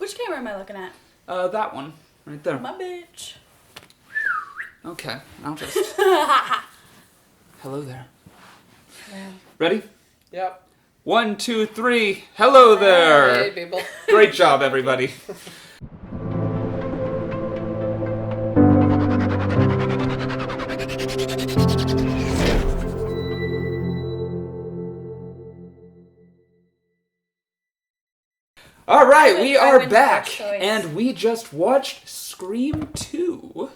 Which camera am I looking at? That one. Right there. My bitch. Okay, I'll just... Hello there. Yeah. Ready? Yep. 1, 2, 3. Hello there. Hey, people. Great job, everybody. All right, we are back, and we just watched Scream 2.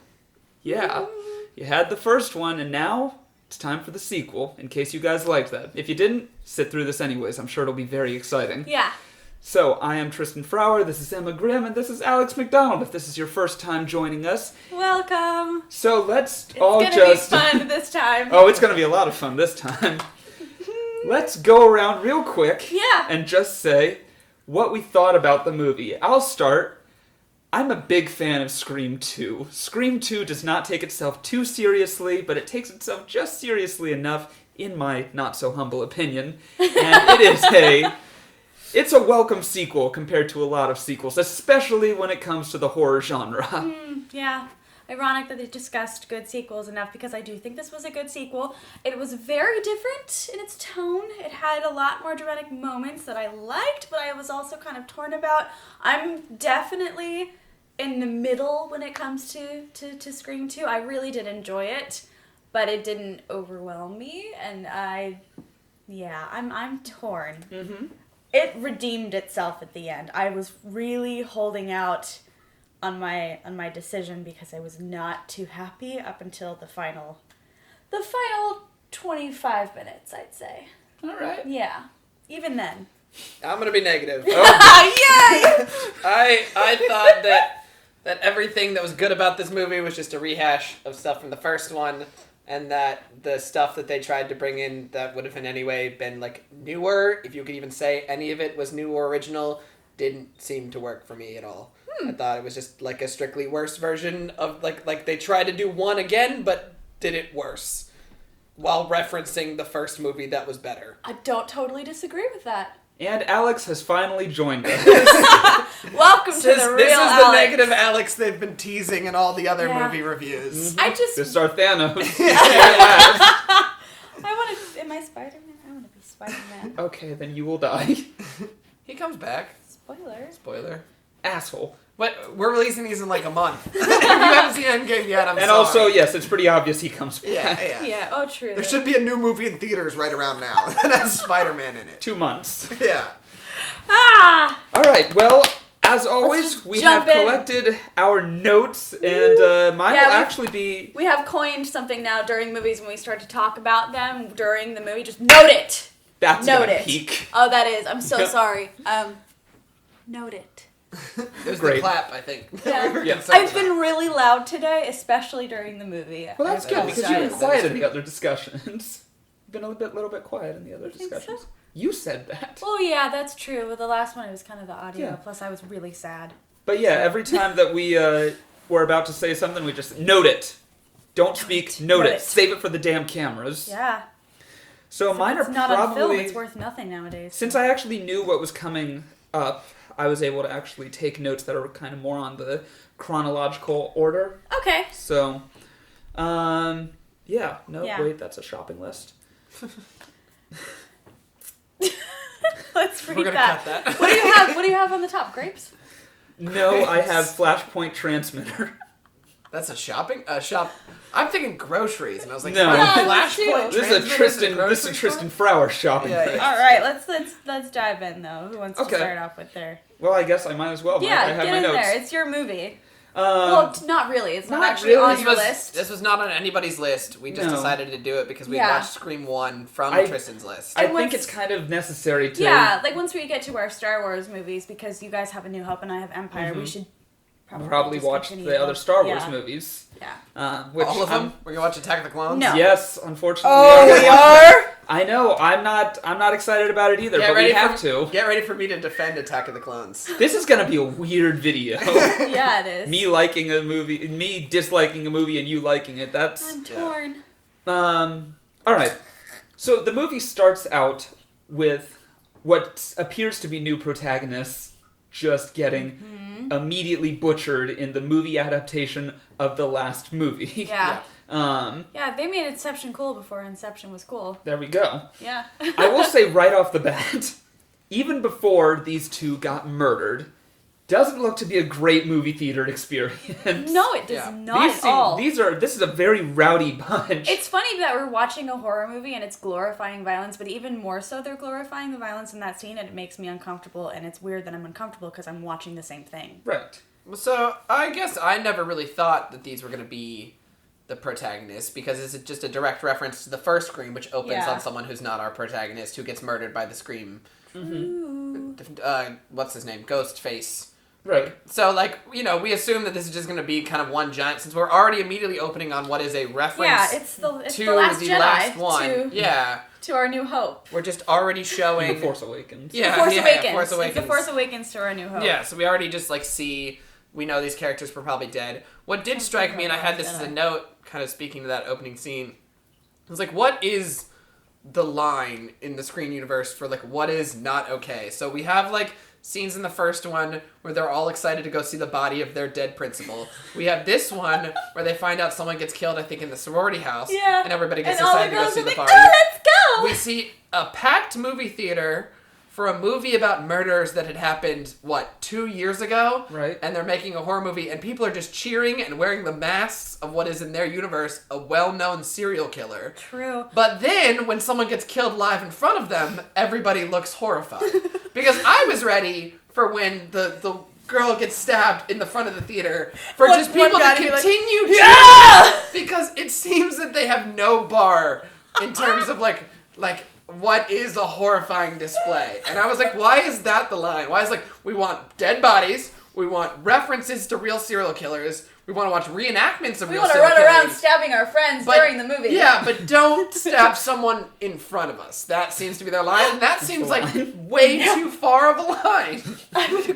Yeah, you had the first one, and now it's time for the sequel, in case you guys liked that. If you didn't, sit through this anyways. I'm sure it'll be very exciting. Yeah. So, I am Tristan Frower, this is Emma Grimm, and this is Alex McDonald, if this is your first time joining us. Welcome. So, let's It's all gonna just... be fun this time. Oh, it's gonna be a lot of fun this time. Let's go around real quick and just say what we thought about the movie. I'll start. I'm a big fan of Scream 2. Scream 2 does not take itself too seriously, but it takes itself just seriously enough, in my not-so-humble opinion. And it's a welcome sequel compared to a lot of sequels, especially when it comes to the horror genre. Yeah. Ironic that they discussed good sequels enough, because I do think this was a good sequel. It was very different in its tone. It had a lot more dramatic moments that I liked, but I was also kind of torn about. I'm definitely in the middle when it comes to Scream 2. I really did enjoy it, but it didn't overwhelm me, and I'm torn. Mm-hmm. It redeemed itself at the end. I was really holding out on my decision because I was not too happy up until the final 25 minutes, I'd say. All right. Yeah. Even then. I'm gonna be negative. Yay! I thought that everything that was good about this movie was just a rehash of stuff from the first one, and that the stuff that they tried to bring in that would have in any way been like newer, if you could even say any of it was new or original, didn't seem to work for me at all. I thought it was just like a strictly worse version of like they tried to do one again, but did it worse while referencing the first movie that was better. I don't totally disagree with that. And Alex has finally joined us. Welcome to the real This is Alex. the negative Alex they've been teasing in all the other movie reviews. This is our Thanos. I want to... Am I Spider-Man? I want to be Spider-Man. Okay, then you will die. He comes back. Spoiler. Asshole. What? We're releasing these in like a month. If you haven't seen Endgame yet, I'm sorry. And also, yes, it's pretty obvious he comes back. Yeah, oh true. There should be a new movie in theaters right around now that has Spider-Man in it. 2 months. Yeah. Alright, well, as always, we have collected our notes, and mine will actually be... We have coined something now during movies when we start to talk about them during the movie. Just note it! That's note gonna it. peak. Oh, that is. I'm so sorry. Note it. It was Great. the clap, I think. Yeah. I've been really loud today, especially during the movie. Well, that's good, because you've been quiet in the other discussions. You've been a little bit quiet in the other discussions. So? You said that. Oh, yeah, that's true. With the last one, it was kind of the audio. Yeah. Plus, I was really sad. But yeah, every time that we were about to say something, we just note it. Don't speak, note it. Save it for the damn cameras. Yeah. So mine are it's not probably... on film, it's worth nothing nowadays. Since I actually knew what was coming up, I was able to actually take notes that are kind of more on the chronological order. Okay. So, wait, that's a shopping list. Let's read We're gonna that. cut that. What do you have? What do you have on the top? Grapes? No, I have flashpoint transmitter. That's a shopping? I'm thinking groceries, and I was like, No. flashpoint. This is a Tristan Frower shopping Yeah, thing. yeah. All right, let's dive in though. Who wants to start off with their? Well, I guess I might as well. Yeah, I have get my in notes. there. It's your movie. Well, not really. It's not actually really. on your list. This was not on anybody's list. We just decided to do it because we watched Scream 1 from Tristan's list. I think it's kind of necessary to... Yeah, like once we get to our Star Wars movies, because you guys have A New Hope and I have Empire, we should probably watch the other Star Wars movies. Yeah. Which all of them? We're gonna watch Attack of the Clones? No. Yes, unfortunately. Oh, we are? I know. I'm not excited about it either, but we have to. Get ready for me to defend Attack of the Clones. This is gonna be a weird video. Yeah, it is. Me liking a movie, me disliking a movie, and you liking it. That's... I'm torn. Alright. So the movie starts out with what appears to be new protagonists just getting immediately butchered in the movie adaptation of the last movie. Yeah. Yeah, they made Inception cool before Inception was cool. There we go. Yeah. I will say right off the bat, even before these two got murdered, doesn't look to be a great movie theater experience. No, it does not at all. This is a very rowdy bunch. It's funny that we're watching a horror movie and it's glorifying violence, but even more so they're glorifying the violence in that scene, and it makes me uncomfortable, and it's weird that I'm uncomfortable because I'm watching the same thing. Right. So, I guess I never really thought that these were going to be the protagonist, because it's just a direct reference to the first Scream, which opens on someone who's not our protagonist, who gets murdered by the Scream. What's his name? Ghostface. Right. So, we assume that this is just going to be kind of one giant, since we're already immediately opening on what is a reference it's the last one. To our New Hope. We're just already showing... The Force Awakens. Yeah, Force Awakens. Awakens. It's the Force Awakens to our New Hope. Yeah, so we already just, see... We know these characters were probably dead. What did strike me, and I had this as a note, kind of speaking to that opening scene, was what is the line in the Scream universe for, what is not okay? So we have, scenes in the first one where they're all excited to go see the body of their dead principal. We have this one where they find out someone gets killed, I think, in the sorority house. Yeah. And everybody gets and excited to go see the body. Oh, let's go! We see a packed movie theater for a movie about murders that had happened, 2 years ago? Right. And they're making a horror movie, and people are just cheering and wearing the masks of what is in their universe a well-known serial killer. True. But then, when someone gets killed live in front of them, everybody looks horrified. Because I was ready for when the girl gets stabbed in the front of the theater for just people to continue cheering. Because it seems that they have no bar in terms of, what is a horrifying display? And I was like, why is that the line? Why is we want dead bodies, we want references to real serial killers, we want to watch reenactments of real serial killers. We want to run around stabbing our friends during the movie. Yeah, but don't stab someone in front of us. That seems to be their line, and that seems way too far of a line.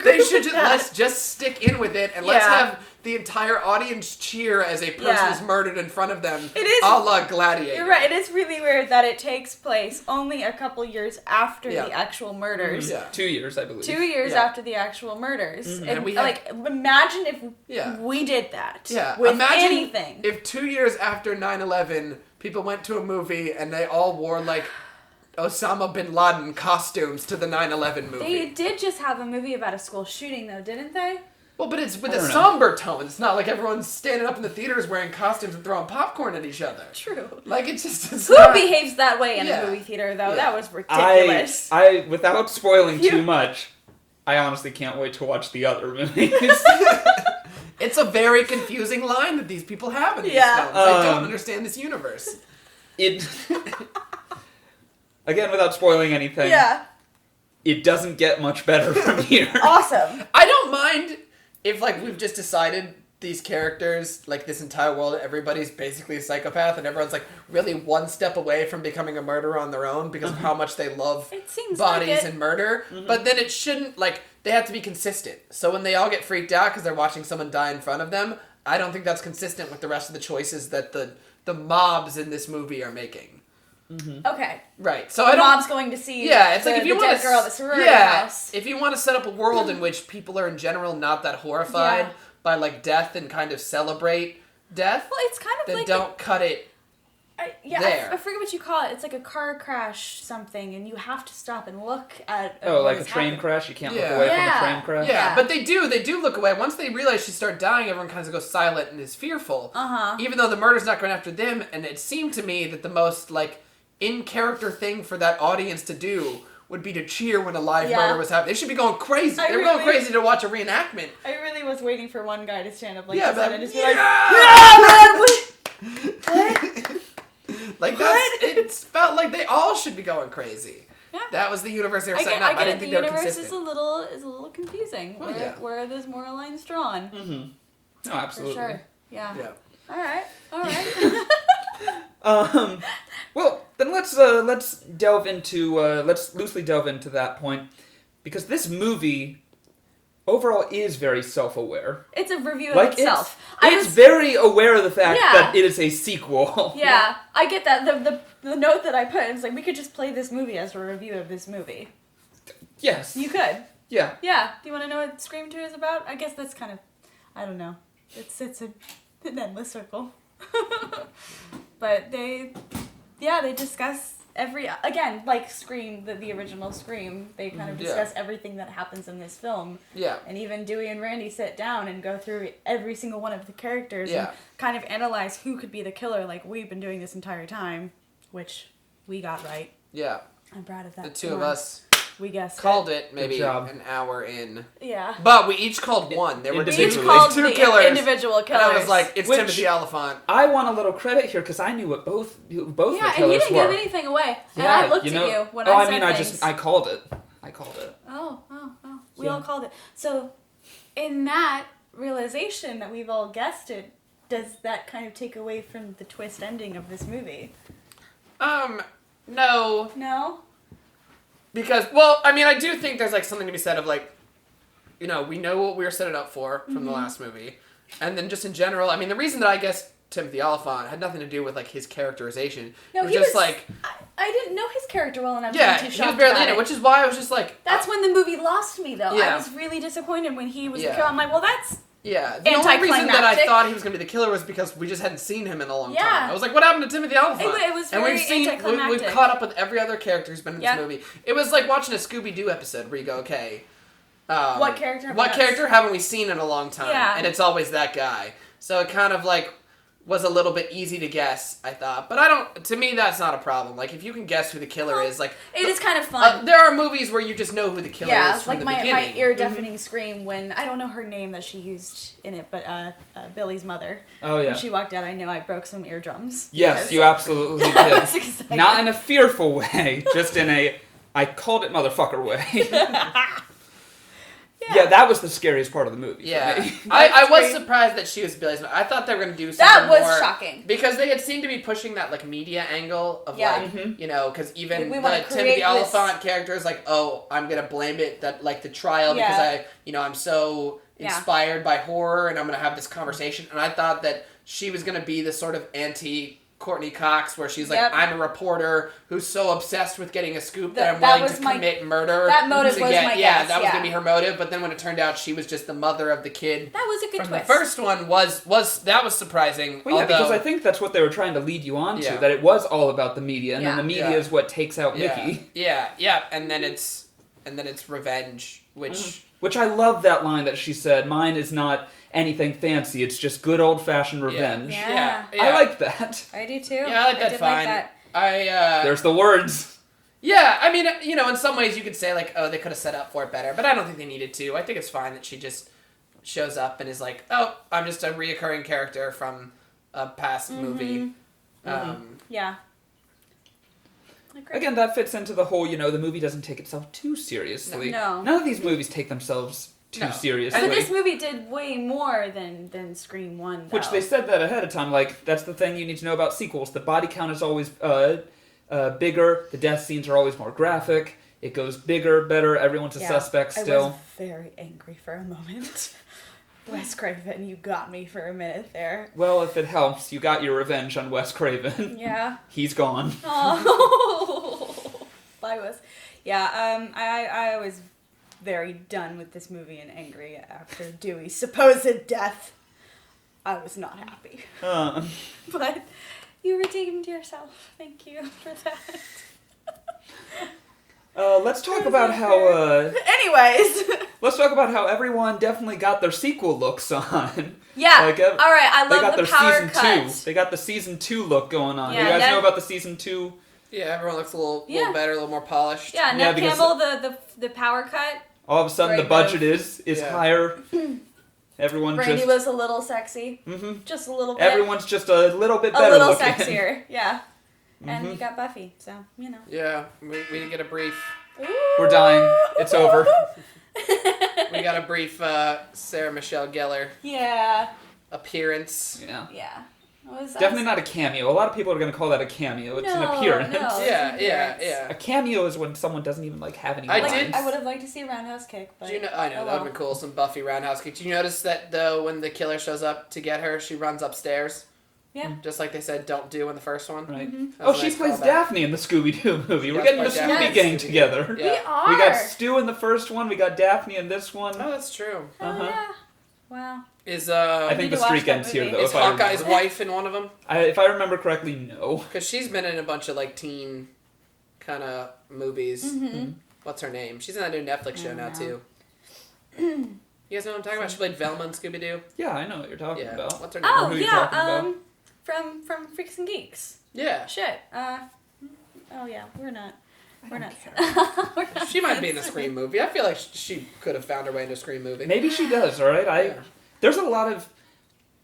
They should let's just stick in with it, and let's have the entire audience cheer as a person is murdered in front of them. It is a la Gladiator. You're right. It is really weird that it takes place only a couple years after the actual murders. Yeah. 2 years, I believe. 2 years after the actual murders. Mm-hmm. And we imagine if we did that with anything. If 2 years after 9/11, people went to a movie and they all wore Osama bin Laden costumes to the 9/11 movie. They did just have a movie about a school shooting, though, didn't they? Well, but it's with a somber tone. It's not like everyone's standing up in the theaters wearing costumes and throwing popcorn at each other. True. Who behaves that way in a movie theater, though? Yeah. That was ridiculous. I without spoiling too much, I honestly can't wait to watch the other movies. It's a very confusing line that these people have in these films. I don't understand this universe. Again, without spoiling anything. Yeah. It doesn't get much better from here. Awesome. I don't mind if, we've just decided these characters, this entire world, everybody's basically a psychopath, and everyone's, really one step away from becoming a murderer on their own because of how much they love bodies and murder. Mm-hmm. But then it shouldn't, they have to be consistent. So when they all get freaked out because they're watching someone die in front of them, I don't think that's consistent with the rest of the choices that the mobs in this movie are making. Mm-hmm. Okay. Right. So the mom's going to see it's if you want girl at the sorority house. If you want to set up a world in which people are in general not that horrified by death and kind of celebrate death, well, it's kind of then don't cut it there. I forget what you call it. It's like a car crash something, and you have to stop and look at like a train crash? You can't look away from a train crash? Yeah, but they do look away. Once they realize she started dying, everyone kind of goes silent and is fearful. Uh-huh. Even though the murder's not going after them, and it seemed to me that the most, in-character thing for that audience to do would be to cheer when a live murder was happening. They should be going crazy. They were going crazy to watch a reenactment. I really was waiting for one guy to stand up this and just be what? It felt like they all should be going crazy. Yeah. That was the universe they were setting up. I didn't think they were consistent. The universe is a little confusing. Where are those moral lines drawn? Mm-hmm. No, absolutely. For sure. Yeah. All right. Well, then let's loosely delve into that point, because this movie overall is very self-aware. It's a review of itself. It's very aware of the fact that it is a sequel. Yeah, I get that. The note that I put is we could just play this movie as a review of this movie. Yes. You could. Yeah. Yeah. Do you want to know what Scream 2 is about? I guess that's kind of, I don't know. It's an endless circle. But they discuss again, like Scream, the original Scream, they kind of discuss everything that happens in this film. Yeah. And even Dewey and Randy sit down and go through every single one of the characters and kind of analyze who could be the killer, like we've been doing this entire time, which we got right. Yeah. I'm proud of that. The two of us we guessed called it maybe job. an hour in. Yeah. But we each called one. There were We each two called two the killers. individual killers. And I was like, it's Which- Timothy Oliphant. I want a little credit here because I knew what both the yeah, killers and you didn't were. give anything away. And Yeah, I looked you know, at you when I said things. I called it. Oh. We all called it. So, in that realization that we've all guessed it, does that kind of take away from the twist ending of this movie? No. No? Because, well, I mean, I do think there's, like, something to be said of, like, you know, we know what we were setting up for from the last movie. And then just in general, I mean, the reason that I guess Timothy Oliphant had nothing to do with, like, his characterization. No, it was he just, was, like... I didn't know his character well enough Yeah, to be too he shocked was barely about in it, which is why I was just like... That's when the movie lost me, though. Yeah. I was really disappointed when he was the Yeah. killer. I'm like, well, that's... Yeah, the only reason that I Anticlimactic. thought he was going to be the killer was because we just hadn't seen him in a long Yeah. time. I was like, what happened to Timothy Oliphant? It was and very we've anticlimactic. caught up with every other character who's been in Yep. this movie. It was like watching a Scooby-Doo episode where you go, okay... What character haven't we seen in a long time? Yeah. And it's always that guy. So it kind of like was a little bit easy to guess, I thought. But to me, that's not a problem. Like, if you can guess who the killer is, like... It is kind of fun. There are movies where you just know who the killer is from like the my beginning. ear-deafening scream when, I don't know her name that she used in it, but Billy's mother. Oh, yeah. When she walked out, I know I broke some eardrums. Yes, you absolutely did. I was excited. Not in a fearful way, just in a I called it motherfucker way. Yeah, that was the scariest part of the movie. Yeah, for me. I was surprised that she was Billy's mother. I thought they were going to do something That was more, shocking. because they had seemed to be pushing that like media angle of like you know, because even We the wanna create Timothy this- Oliphant character is like, oh, I'm gonna blame it that like the trial because I'm so inspired by horror and I'm gonna have this conversation, and I thought that she was gonna be the sort of anti Courteney Cox, where she's like, I'm a reporter who's so obsessed with getting a scoop that I'm willing to commit murder. That motive was my guess. Yeah, that was going to be her motive, but then when it turned out she was just the mother of the kid. That was a good from twist. The first one was surprising. Well, yeah, although, because I think that's what they were trying to lead you on to, that it was all about the media, and then the media is what takes out Mickey. Yeah, and then it's revenge, Which I love that line that she said, mine is not anything fancy, it's just good old-fashioned revenge. Yeah. I like that. I do too. Yeah, I like that did fine. Like that. There's the words. Yeah, I mean, you know, in some ways you could say, like, oh, they could have set up for it better, but I don't think they needed to. I think it's fine that she just shows up and is like, oh, I'm just a reoccurring character from a past movie. Yeah. Again, that fits into the whole, the movie doesn't take itself too seriously. No. None of these movies take themselves too seriously. But this movie did way more than Scream 1, though. Which they said that ahead of time, like, that's the thing you need to know about sequels. The body count is always bigger, the death scenes are always more graphic, it goes bigger, better, everyone's a suspect still. I was very angry for a moment. Wes Craven, you got me for a minute there. Well, if it helps, you got your revenge on Wes Craven. Yeah. He's gone. Oh. Bye, Wes. Yeah, I was very done with this movie and angry after Dewey's supposed death. I was not happy. But you redeemed yourself. Thank you for that. Let's talk about how... Anyways. Let's talk about how everyone definitely got their sequel looks on. Yeah. Like, all right, I love the power season cut. 2. They got the season 2 look going on. Yeah, you guys know about the season 2? Yeah, everyone looks a little better, a little more polished. Yeah, Neve Campbell, the power cut. All of a sudden, the budget is higher. Everyone Brandy was a little sexy. Just a little bit. Everyone's just a little bit better a little looking. sexier, yeah. And you got Buffy, so, Yeah, we didn't get a brief. Ooh. We're dying. It's over. We got a brief Sarah Michelle Gellar appearance. Yeah. What was that? Definitely not a cameo. A lot of people are going to call that a cameo. It's an appearance. No, Yeah. A cameo is when someone doesn't even have any lines. I would have liked to see a roundhouse kick, but I know that would have been cool. Some Buffy roundhouse kick. Did you notice that though, when the killer shows up to get her, she runs upstairs? Yeah. Just like they said, don't do in the first one. Right. Mm-hmm. Oh, she plays Daphne in the Scooby-Doo movie. We're getting the Scooby gang together. We are. We got Stu in the first one. We got Daphne in this one. Oh, that's true. Oh, yeah. Wow. I think the streak ends here, though. Is Hawkeye's wife in one of them? If I remember correctly, no. Because she's been in a bunch of, like, teen kind of movies. Mm-hmm. What's her name? She's in that new Netflix show now, too. You guys know what I'm talking about? She played Velma in Scooby-Doo. Yeah, I know what you're talking about. What's her name? Oh, who yeah. you're talking about. From Freaks and Geeks. Yeah. Shit. Oh, yeah. We're not. She might be in a Scream movie. I feel like she could have found her way into a Scream movie. Maybe she does, alright? There's a lot of...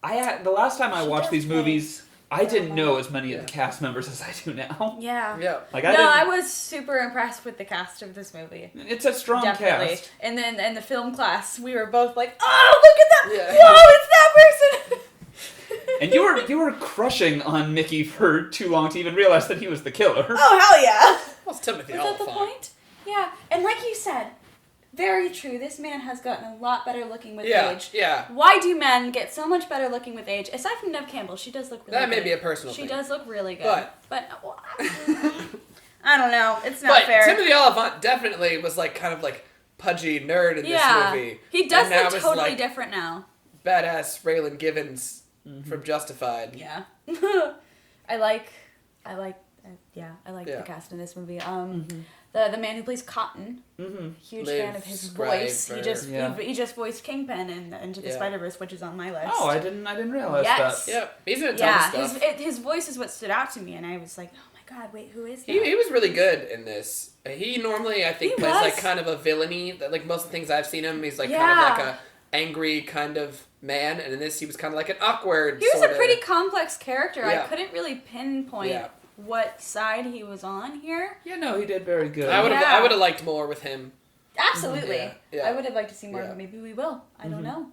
the last time I watched these movies, I didn't know as many of the cast members as I do now. Yeah. Yeah. I was super impressed with the cast of this movie. It's a strong cast. And then in the film class, we were both like, oh, look at that! Yeah. Whoa, it's that person! And you were crushing on Mickey for too long to even realize that he was the killer. Oh, hell yeah! Well, it's Timothy Is that the point? Yeah. And like you said, very true. This man has gotten a lot better looking with age. Yeah. Why do men get so much better looking with age? Aside from Neve Campbell, she does look really good. That may be a personal thing. She does look really good. But well, I don't know. It's not fair. Timothy Olyphant definitely was like kind of like pudgy nerd in this movie. He does and look totally different now. Badass Raylan Givens from Justified. Yeah. I like the cast in this movie. The man who plays Cotton, huge fan of his voice. He just voiced Kingpin in Into the Spider-Verse, which is on my list. Oh, I didn't realize that. Yep, he's in a ton of stuff. His voice is what stood out to me, and I was like, oh my god, wait, who is that? He was really good in this. He normally, I think, plays like kind of a villainy. Like most of the things I've seen him, he's like kind of like a angry kind of man, and in this he was kind of like an awkward. He was a pretty complex character. Yeah. I couldn't really pinpoint what side he was on here. Yeah, no, he did very good. I would have liked more with him. Absolutely. Yeah. I would have liked to see more, but maybe we will. I don't know.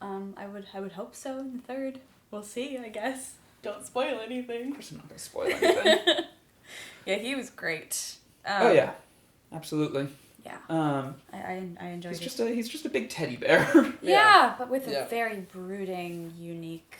I would hope so in the third. We'll see, I guess. Don't spoil anything. Of course I'm not going to spoil anything. Yeah, he was great. Oh yeah, absolutely. Yeah. I enjoyed it. He's just a big teddy bear. Yeah, but with a very brooding, unique.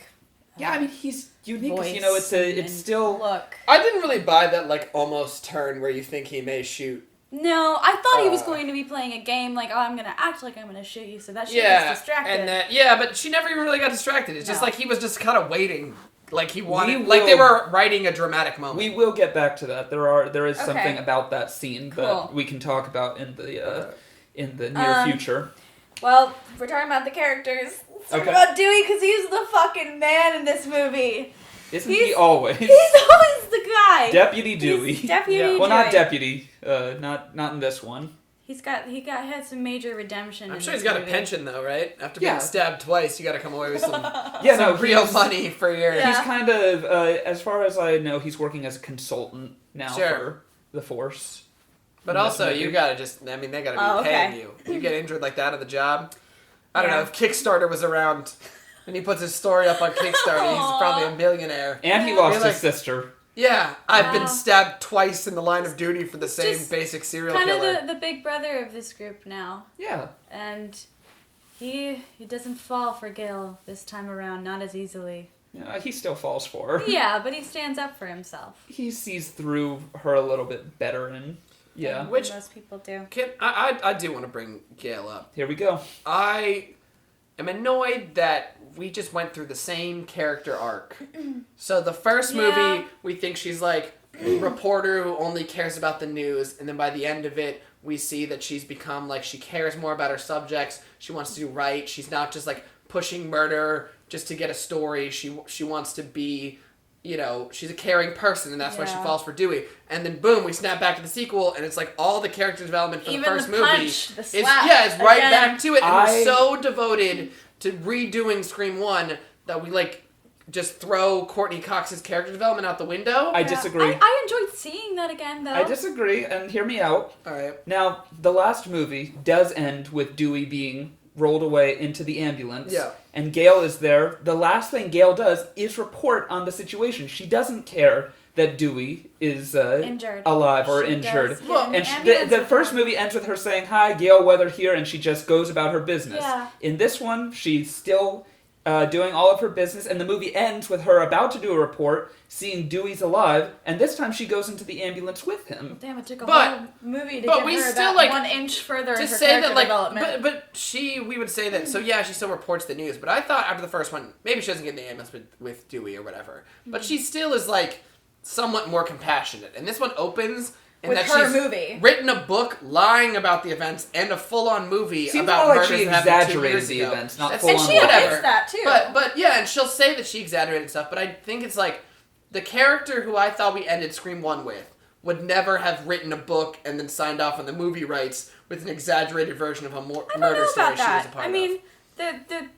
Yeah, I mean he's unique. Voice it's still. Look. I didn't really buy that like almost turn where you think he may shoot. No, I thought he was going to be playing a game like, oh, I'm going to act like I'm going to shoot you, so that shit was distracted. And but she never even really got distracted. It's just like he was just kind of waiting. Like he wanted, like they were writing a dramatic moment. We will get back to that. There is something about that scene that we can talk about in the near future. Well, if we're talking about the characters, let's talk about Dewey, because he's the fucking man in this movie. Isn't he always? He's always the guy. Deputy Dewey. Deputy Dewey. Well, not deputy. Not in this one. He had some major redemption. I'm sure he's got a pension though, right? After being stabbed twice, you got to come away with some real money for your. He's kind of, as far as I know, he's working as a consultant now for the Force. But also, you gotta they gotta be paying you. You get injured like that at the job. I don't know, if Kickstarter was around and he puts his story up on Kickstarter, he's probably a millionaire. And he lost his sister. Yeah, I've been stabbed twice in the line of duty for the same basic serial killer. Kind of the big brother of this group now. Yeah. And he doesn't fall for Gail this time around, not as easily. Yeah, he still falls for her. Yeah, but he stands up for himself. He sees through her a little bit better, and which most people do. I do want to bring Gail up. Here we go. I am annoyed that we just went through the same character arc. So the first movie, we think she's like a reporter who only cares about the news, and then by the end of it, we see that she's become like she cares more about her subjects. She wants to do right. She's not just like pushing murder just to get a story. She wants to be, she's a caring person, and that's why she falls for Dewey. And then boom, we snap back to the sequel, and it's like all the character development from the first movie is right back to it. And we're so devoted to redoing Scream 1 that we just throw Courteney Cox's character development out the window. I disagree. I enjoyed seeing that again, though. I disagree, and hear me out. All right. Now, the last movie does end with Dewey being rolled away into the ambulance. Yeah. And Gail is there. The last thing Gail does is report on the situation. She doesn't care that Dewey is alive or injured. And the first movie ends with her saying, "Hi, Gale Weathers here," and she just goes about her business. Yeah. In this one, she still doing all of her business, and the movie ends with her about to do a report, seeing Dewey's alive, and this time she goes into the ambulance with him. Damn, it took a whole movie to get her that 1 inch further in her character development. But we would say that, so yeah, she still reports the news, but I thought after the first one, maybe she doesn't get in the ambulance with Dewey or whatever, but she still is, like, somewhat more compassionate, and this one opens... And with that her she's movie. Written a book lying about the events and a full-on movie Seems about more like murders she that happened 2 exaggerated years the ago. events, not That's- full-on. And she admits that, too. But yeah, and she'll say that she exaggerated stuff, but I think it's like, the character who I thought we ended Scream 1 with would never have written a book and then signed off on the movie rights with an exaggerated version of a murder story she was a part of. I mean, the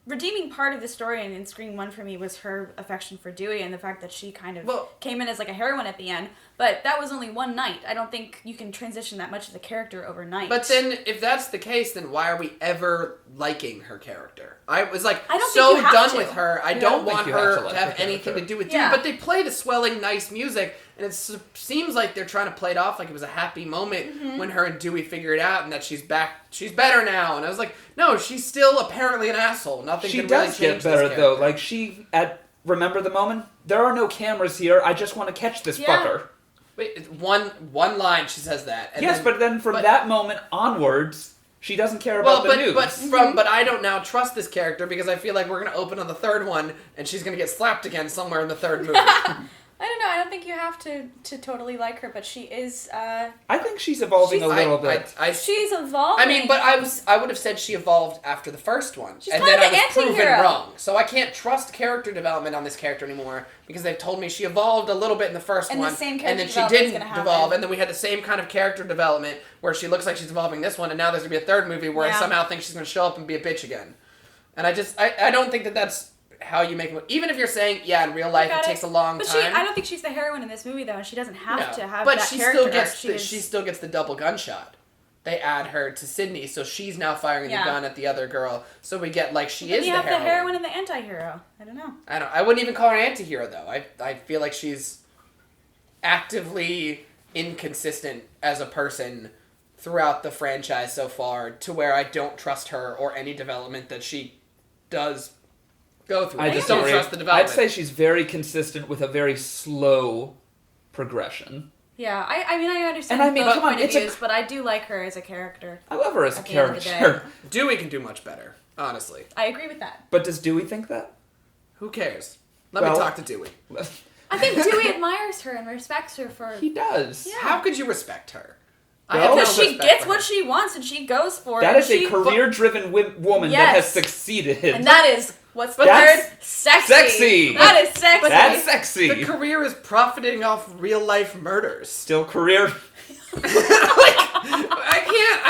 redeeming part of the story in Scream 1 for me was her affection for Dewey and the fact that she kind of came in as like a heroine at the end. But that was only one night. I don't think you can transition that much as a character overnight. But then, if that's the case, then why are we ever liking her character? I was like done with her. I don't want her to have anything to do with Dewey. But they play the swelling, nice music, and it seems like they're trying to play it off like it was a happy moment when her and Dewey figure it out and that she's back. She's better now. And I was like, no, she's still apparently an asshole. Nothing can really change this character. She does get better, though. Like, remember the moment? There are no cameras here. I just want to catch this fucker. Wait, one line she says that. And but then from that moment onwards, she doesn't care about the news. But I don't now trust this character because I feel like we're going to open on the third one and she's going to get slapped again somewhere in the third movie. I don't know. I don't think you have to totally like her, but she is. I think she's evolving a little bit. She's evolving. I mean, but I would have said she evolved after the first one, she's and kind then of I was proven anti-hero. wrong. So I can't trust character development on this character anymore because they've told me she evolved a little bit in the first one, the same and then she didn't evolve, and then we had the same kind of character development where she looks like she's evolving this one, and now there's gonna be a third movie where I somehow think she's gonna show up and be a bitch again, and I don't think that that's how you make it. Even if you're saying, in real life it takes a long time. I don't think she's the heroine in this movie, though. She doesn't have to have but that she character. she still gets the double gunshot. They add her to Sydney, so she's now firing the gun at the other girl. So we get, like, she is the heroine. You have the heroine and the anti-hero. I don't know. I wouldn't even call her an anti-hero, though. I feel like she's actively inconsistent as a person throughout the franchise so far, to where I don't trust her or any development that she does go through. I just don't trust the development. I'd say she's very consistent with a very slow progression. Yeah, I mean, I understand both point of views, but I do like her as a character. I love her as a character. Dewey can do much better, honestly. I agree with that. But does Dewey think that? Who cares? Let me talk to Dewey. I think Dewey admires her and respects her for... He does. Yeah. How could you respect her? Because she gets what she wants and she goes for it. That is a career-driven woman that has succeeded. And that is... What's the word? Sexy. That is sexy. That's sexy. The career is profiting off real-life murders. Still career...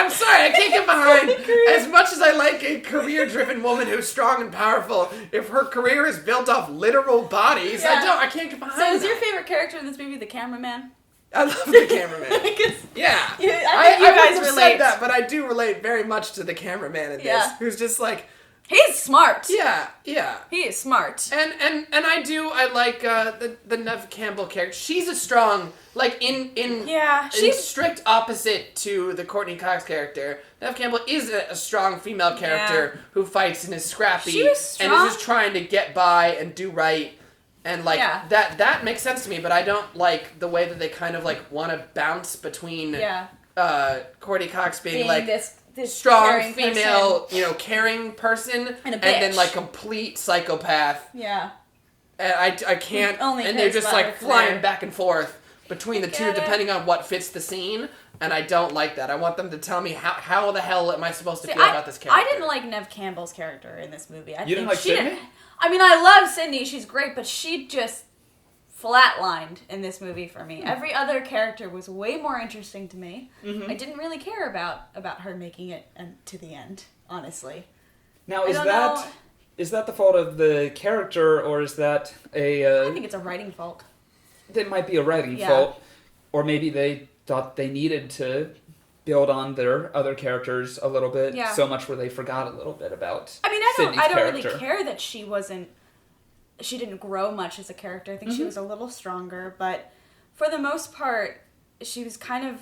I'm sorry, I can't get behind, as much as I like a career-driven woman who's strong and powerful, if her career is built off literal bodies, I can't get behind So is your favorite character in this movie the cameraman? I love the cameraman. I think you I guys relate. Said that, but I do relate very much to the cameraman in this, who's just like... He's smart. Yeah. He is smart. And I like the Neve Campbell character. She's a strong, like in strict opposite to the Courteney Cox character. Neve Campbell is a strong female character who fights and is scrappy and is just trying to get by and do right. And that makes sense to me, but I don't like the way that they kind of like want to bounce between Courteney Cox being like this strong female, person. Caring person, and then like complete psychopath. Yeah. And I can't. And they're just like flying back and forth between the two, depending on what fits the scene. And I don't like that. I want them to tell me how the hell am I supposed to feel about this character. I didn't like Neve Campbell's character in this movie. You didn't like Sydney? I mean, I love Sydney. She's great, but she just flatlined in this movie for me. Every other character was way more interesting to me. I didn't really care about her making it to the end, honestly. Now, is that the fault of the character, or is that I think it's a writing fault. It might be a writing fault, or maybe they thought they needed to build on their other characters a little bit so much where they forgot a little bit about Sydney's I don't character. really care that she didn't grow much as a character. I think she was a little stronger, but for the most part, she was kind of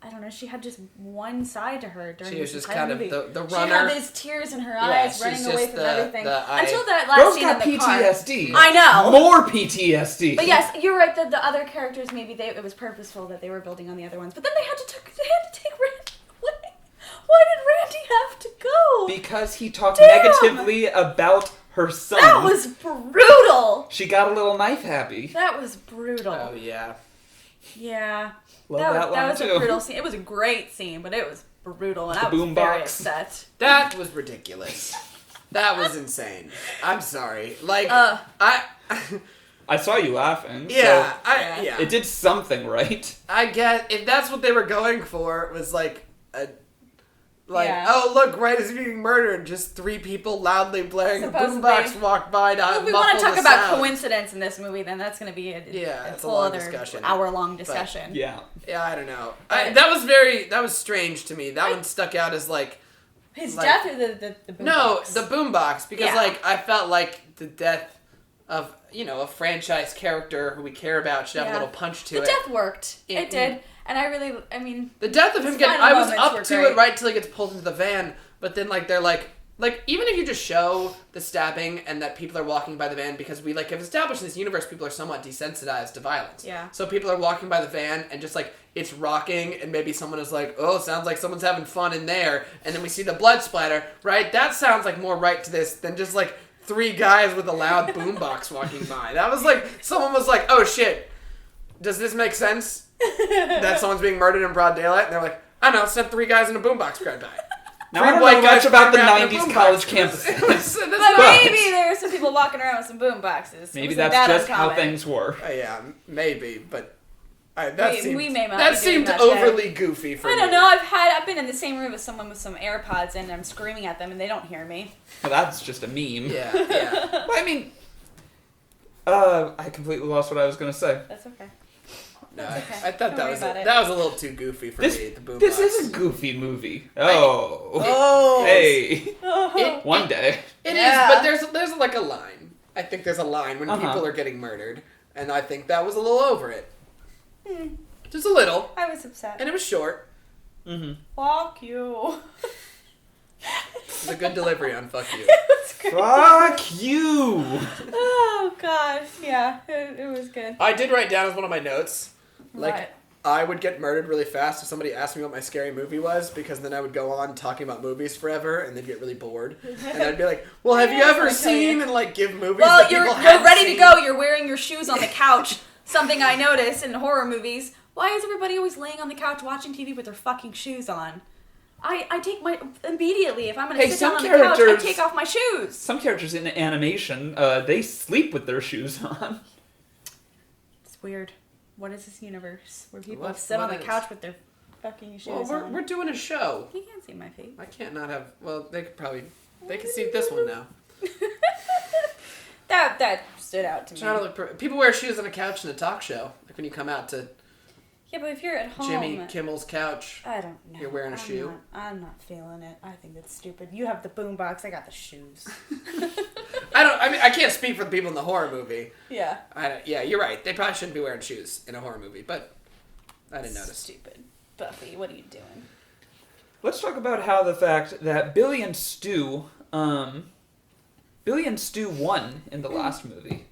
I don't know, she had just one side to her during this entire movie. She was just kind of the She runner. had these tears in her eyes, running away from everything. Until that Girl's last scene got in the car. PTSD. I know. More PTSD. But yes, you're right. The other characters, maybe it was purposeful that they were building on the other ones. But then they had to take Randy away. Why did Randy have to go? Because he talked negatively about her son. That was brutal. She got a little knife happy. That was brutal. Oh, yeah. Yeah. Love that line was too. a brutal scene. It was a great scene, but it was brutal, and I was very upset. That was ridiculous. That was insane. I'm sorry. Like, I saw you laughing. Yeah, so yeah. It did something right. I get if that's what they were going for. It was like Yeah. oh look, right as he's being murdered, just 3 people loudly blaring a Supposedly. boombox walk by to Well, if we muffle want to talk the about sound. coincidence in this movie, then that's going to be a it's a whole long other discussion. hour-long discussion. Yeah. Yeah, I don't know. But- That was strange to me. That one stuck out as like His like- death or the boombox? no, the boombox because Yeah. like I felt like the death of a franchise character who we care about should have a little punch to the it. death worked. It did. And I mean... The death of him his getting... final I was moments up were to great. it right till he gets pulled into the van, but then, like, they're like... Like, even if you just show the stabbing and that people are walking by the van, because we, like, have established in this universe people are somewhat desensitized to violence. Yeah. So people are walking by the van and just, like, it's rocking and maybe someone is like, oh, sounds like someone's having fun in there. And then we see the blood splatter, right? That sounds like more right to this than just, like, 3 guys with a loud boombox walking by. That was like... Someone was like, oh, shit. Does this make sense? That someone's being murdered in broad daylight, and they're like, I don't know, sent 3 guys in a boombox right by. Now, I don't know much about the 90s college campuses. But maybe there are some people walking around with some boom boxes. Maybe that's just how things were. Yeah, maybe, but We may not that be doing seemed much overly goofy for me. I don't know. I've been in the same room with someone with some AirPods and I'm screaming at them and they don't hear me. Well, that's just a meme. Yeah. Well, I mean, I completely lost what I was going to say. That's okay. No, That's okay. I thought Don't worry about it. that was a little too goofy for me. The boombox. This is a goofy movie. Oh. Oh. Hey. Oh. One day. It Yeah. is, but there's like a line. I think there's a line when people are getting murdered, and I think that was a little over it. Just a little. I was upset. And it was short. Mm-hmm. Fuck you. It was a good delivery on fuck you. It was great. Fuck you. Oh gosh, yeah, it was good. I did write down as one of my notes, like, What? I would get murdered really fast if somebody asked me what my scary movie was, because then I would go on talking about movies forever, and they'd get really bored. And I'd be like, well, have you Yeah, ever I tell you. seen, and like give movies Well, that you're people hadn't ready seen. to go. You're wearing your shoes on the couch. Something I notice in horror movies. Why is everybody always laying on the couch watching TV with their fucking shoes on? I take my immediately if I'm gonna sit down on the couch, I take off my shoes. Some characters in animation, they sleep with their shoes on. It's weird. What is this universe where people What- sit on what the is- couch with their fucking shoes Well, on? we're doing a show. You can't see my feet. I can't not have. Well, they can see this one now. That stood out to me. Trying to look. People wear shoes on a couch in a talk show, like when you come out to Yeah, but if you're at home, Jimmy Kimmel's couch. I don't know. You're wearing a shoe? I'm not feeling it. I think it's stupid. You have the boombox. I got the shoes. I can't speak for the people in the horror movie. Yeah. Yeah, you're right. They probably shouldn't be wearing shoes in a horror movie, but I didn't notice. Stupid. Buffy, what are you doing? Let's talk about how the fact that Billy and Stu won in the last movie.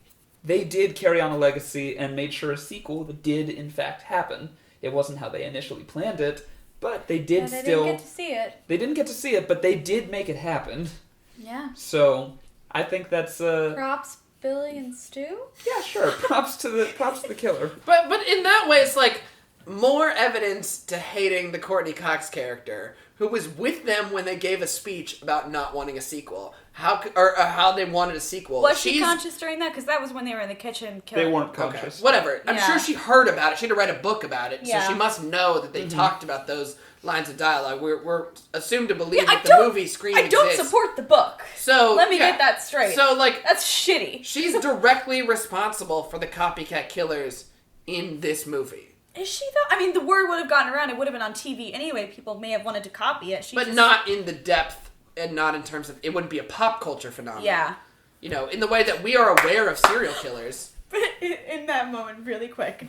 They did carry on a legacy and made sure a sequel did in fact happen. It wasn't how they initially planned it, but they did They still... didn't get to see it. They didn't get to see it, but they did make it happen. Yeah. So, I think that's... Props, Billy and Stu? Yeah, sure. Props to the killer. But in that way, it's like more evidence to hating the Courteney Cox character, who was with them when they gave a speech about not wanting a sequel. How they wanted a sequel. Was she conscious during that? Because that was when they were in the kitchen killing. They weren't Okay, conscious. whatever. I'm Yeah. sure she heard about it. She had to write a book about it, Yeah. so she must know that they talked about those lines of dialogue. We're assumed to believe Yeah, that the movie Scream I don't exists. support the book. So Let me yeah. get that straight. So like That's shitty. she's directly responsible for the copycat killers in this movie. Is she though? I mean, the word would have gotten around. It would have been on TV anyway. People may have wanted to copy it. But not in the depth and not in terms of... It wouldn't be a pop culture phenomenon. Yeah. You know, in the way that we are aware of serial killers. But in that moment really quick.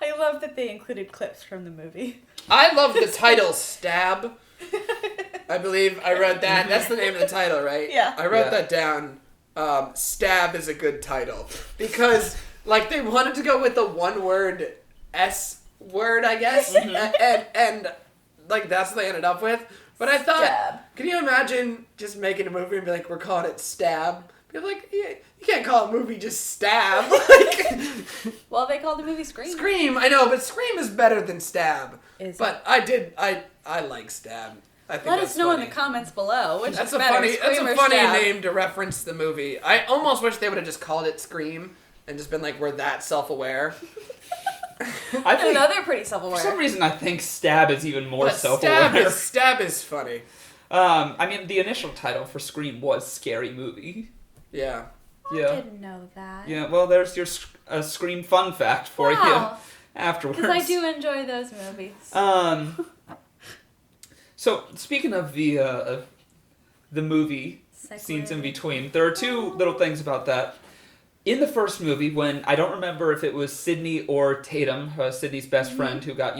I love that they included clips from the movie. I love the title Stab. I believe I wrote that. That's the name of the title, right? Yeah. I wrote that down. Stab is a good title. Because, like, they wanted to go with the one-word S word, I guess. and, like, that's what they ended up with. But I thought, Stab. Can you imagine just making a movie and be like, we're calling it Stab? People like, yeah, you can't call a movie just Stab. Like, Well, they called the movie Scream. Scream, I know, but Scream is better than Stab. Is But I like Stab. I think Let that's us know funny. in the comments below which That's is a better, funny. That's Scream a or funny Stab. name to reference the movie. I almost wish they would have just called it Scream and just been like, we're that self-aware. I think, No, they're pretty self-aware. for some reason, I think Stab is even more But self-aware. Stab is funny. I mean, the initial title for Scream was Scary Movie. Yeah. I Yeah. didn't know that. Yeah, well, there's your Scream fun fact for you afterwards. Because I do enjoy those movies. So, speaking of the movie scenes in between, there are two little things about that. In the first movie, when I don't remember if it was Sydney or Tatum, Sydney's best friend, who got,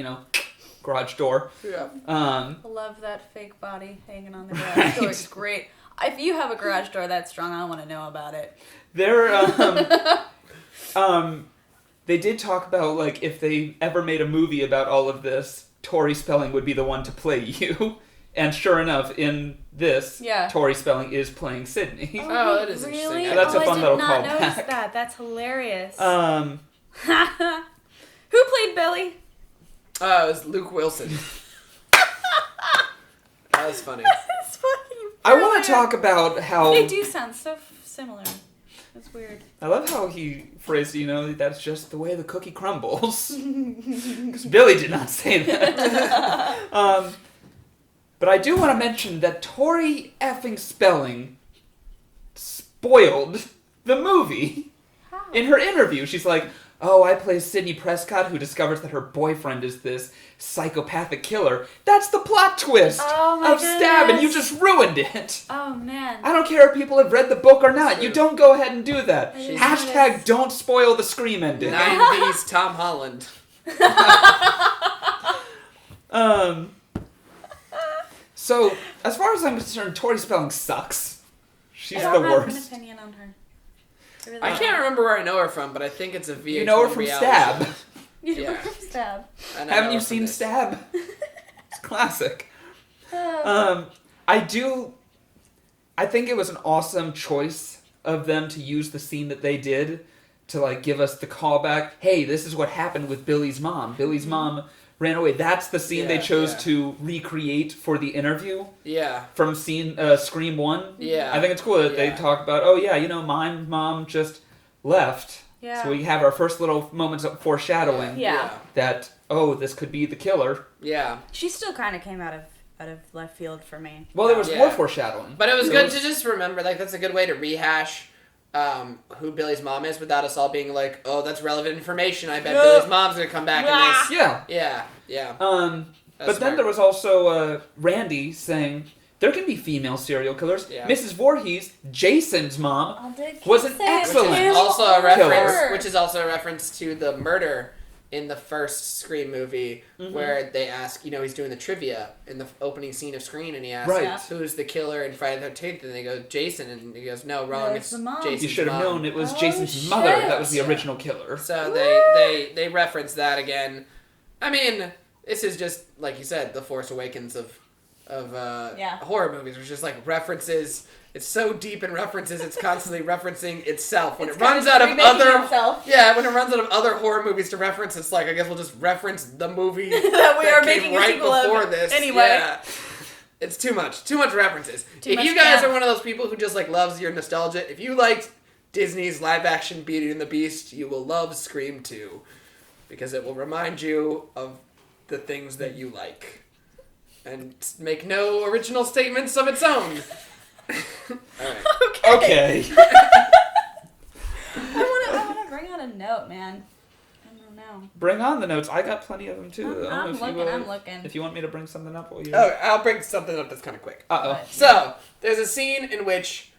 garage door. Yeah. I love that fake body hanging on the garage Right. door. It's great. If you have a garage door that strong, I want to know about it. They did talk about, like, if they ever made a movie about all of this, Tori Spelling would be the one to play you. And sure enough, in this, Tori Spelling is playing Sydney. Oh, that is really? interesting. So that's a fun little I did not callback. notice that. That's hilarious. Um, Who played Billy? It was Luke Wilson. That was funny. That's fucking I want brilliant. to talk about how... They do sound so similar. It's weird. I love how he phrased, that's just the way the cookie crumbles. Because Billy did not say that. But I do want to mention that Tori effing Spelling spoiled the movie. How? In her interview, she's like, oh, I play Sydney Prescott, who discovers that her boyfriend is this psychopathic killer. That's the plot twist of Stab, and you just ruined it. Oh, man. I don't care if people have read the book or not. You don't go ahead and do that. Hashtag don't spoil the Scream ending. 90s Tom Holland. So, as far as I'm concerned, Tori Spelling sucks. She's I the don't have an worst. opinion on her. Really I don't. can't remember where I know her from, but I think it's a VH1 You know her from reality Stab. show. You know Yeah. her from Stab. And I know Haven't you her from seen this. Stab? It's classic. Oh. I think it was an awesome choice of them to use the scene that they did to, like, give us the callback. Hey, this is what happened with Billy's mom. Billy's mom ran away. That's the scene they chose to recreate for the interview. Yeah. From Scream 1. Yeah. I think it's cool that they talk about, my mom just left. Yeah. So we have our first little moments of foreshadowing Yeah. that, this could be the killer. Yeah. She still kind of came out of left field for me. Well, there was more foreshadowing. But it was good to just remember, like, that's a good way to rehash who Billy's mom is without us all being like, oh, that's relevant information. I bet Billy's mom's going to come back in this. Yeah. Yeah. But then there was also Randy saying, there can be female serial killers. Yeah. Mrs. Voorhees, Jason's mom, I'll dig was an Jason. excellent Which is also a reference, killer. which is also a reference to the murder in the first Scream movie, where they ask, he's doing the trivia in the opening scene of Scream, and he asks, who's the killer in Friday the 13th? And they go, Jason, and he goes, no, wrong, it's the mom. Jason's You should have mom. known it was Jason's mother that was the original killer. So they reference that again. I mean, this is just, like you said, the Force Awakens of horror movies. It's just like references. It's so deep in references. It's constantly referencing itself. When it runs out of other horror movies to reference, it's like, I guess we'll just reference the movie that we are came making a right sequel before of this. anyway. Yeah. It's too much references. If you guys are one of those people who just like loves your nostalgia, if you liked Disney's live action Beauty and the Beast, you will love Scream 2 because it will remind you of the things that you like and make no original statements of its own. Alright. Okay. I want to bring out a note, man. I don't know. Bring on the notes. I got plenty of them too. I'm looking. If you want me to bring something up while you... Oh, I'll bring something up that's kind of quick. Uh-oh. So, there's a scene in which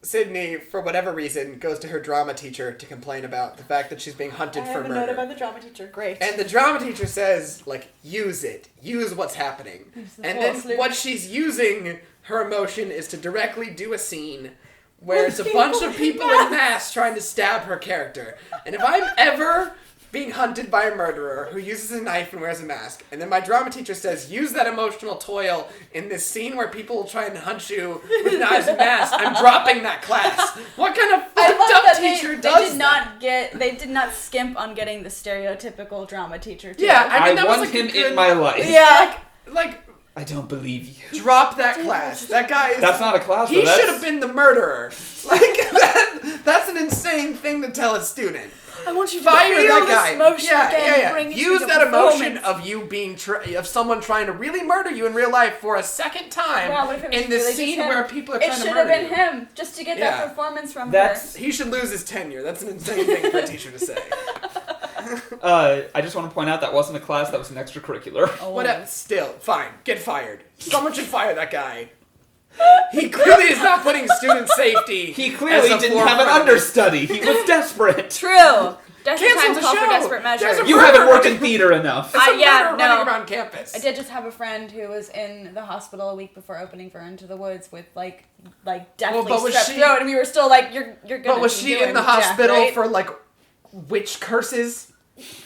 Sydney, for whatever reason, goes to her drama teacher to complain about the fact that she's being hunted for murder. I have a note about the drama teacher. Great. And the drama teacher says, like, use it. Use what's happening. And then what she's using, her emotion, is to directly do a scene where it's a bunch of people in masks trying to stab her character. And if I'm ever being hunted by a murderer who uses a knife and wears a mask, and then my drama teacher says, use that emotional toil in this scene where people will try and hunt you with knives and masks, I'm dropping that class. What kind of fucked up teacher does that? They did not skimp on getting the stereotypical drama teacher, too. Yeah, I mean, that want was him in my life. Yeah. Like, I don't believe you. Drop that class. That guy is... That's not a class, He should have been the murderer. Like, that's an insane thing to tell a student. I want you to fire feel that this guy. emotion again. Bring it Use to that emotion performance. of you being of someone trying to really murder you in real life for a second time in this really scene where people are it trying to should murder have you. been him, just to get that performance from her. He should lose his tenure. That's an insane thing for a teacher to say. I just want to point out that wasn't a class, that was an extracurricular. Oh. Whatever. Still, fine. Get fired. Someone should fire that guy. He clearly is not putting student safety. He clearly didn't have an understudy. He was desperate. True. Desperate Cancel times the call for show. desperate measures. You haven't worked in theater enough. It's a yeah, murder no. running around campus. I did just have a friend who was in the hospital a week before opening for Into the Woods with like deathly strep throat, and we were still like, you're gonna. But was she in the hospital for like witch curses?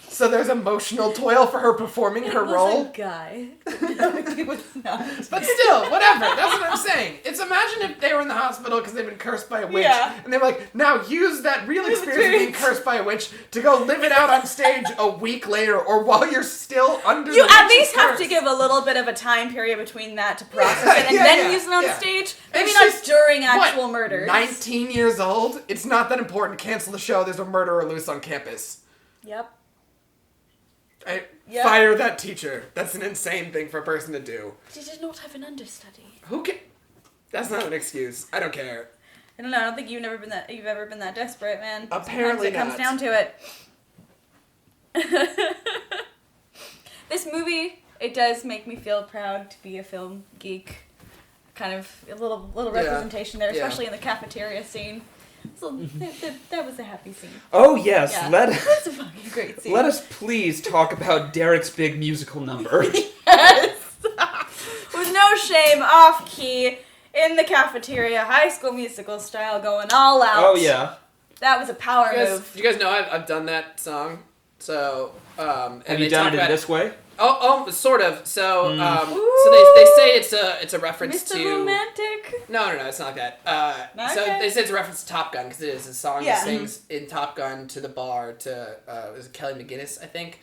So there's emotional toil for her performing her role. A guy. No, he was not. But still, whatever. That's what I'm saying. It's imagine if they were in the hospital because they've been cursed by a witch, and they were like, now use that real experience of being cursed by a witch to go live it out on stage a week later, or while you're still under. You the at least curse. have to give a little bit of a time period between that to process it, and then use it on stage. Maybe not during actual murders. 19 years old. It's not that important. Cancel the show. There's a murderer loose on campus. Yep. Fire that teacher. That's an insane thing for a person to do. She did not have an understudy. Who can? That's not an excuse. I don't care. I don't know. I don't think you've ever been that desperate, man. Apparently Sometimes it comes down to it. This movie, it does make me feel proud to be a film geek. Kind of a little representation there, especially in the cafeteria scene. So that was a happy scene. Oh yes, That's a fucking great scene. Let us please talk about Derek's big musical number. Yes! With no shame, off key, in the cafeteria, High School Musical style, going all out. Oh yeah. That was a power move. You guys know I've done that song. So have you done it in this way? Oh, sort of. So, so they say it's a reference Mr. to Romantic. No, it's not like that. So they say it's a reference to Top Gun because it is a song that sings in Top Gun to the bar to was it Kelly McGinnis, I think.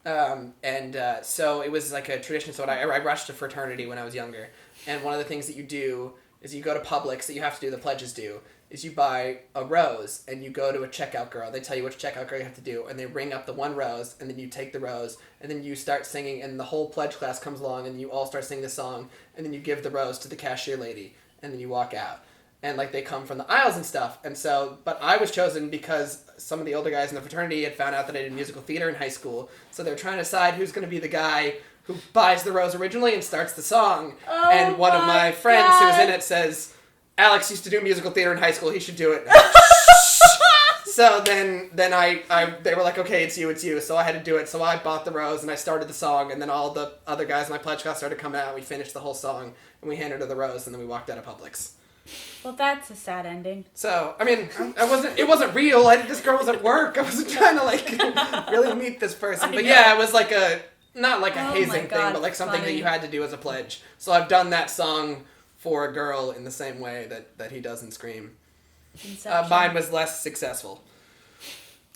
So it was like a tradition. So I rushed to fraternity when I was younger, and one of the things that you do is you go to Publix that you have to do the pledges do. Is you buy a rose and you go to a checkout girl. They tell you which checkout girl you have to do, and they ring up the one rose, and then you take the rose, and then you start singing, and the whole pledge class comes along, and you all start singing the song, and then you give the rose to the cashier lady, and then you walk out. And like they come from the aisles and stuff, and so, but I was chosen because some of the older guys in the fraternity had found out that I did musical theater in high school, so they're trying to decide who's going to be the guy who buys the rose originally and starts the song. Oh, and one of my friends who was in it says, Alex used to do musical theater in high school. He should do it. So then they were like, okay, it's you. So I had to do it. So I bought the rose and I started the song, and then all the other guys in my pledge class started coming out. We finished the whole song and we handed her the rose, and then we walked out of Publix. Well, that's a sad ending. So I mean, it wasn't real. This girl was at work. I wasn't trying to really meet this person. But yeah, it was like not like a hazing thing, but like something that you had to do as a pledge. So I've done that song for a girl in the same way that he does in Scream. Mine was less successful.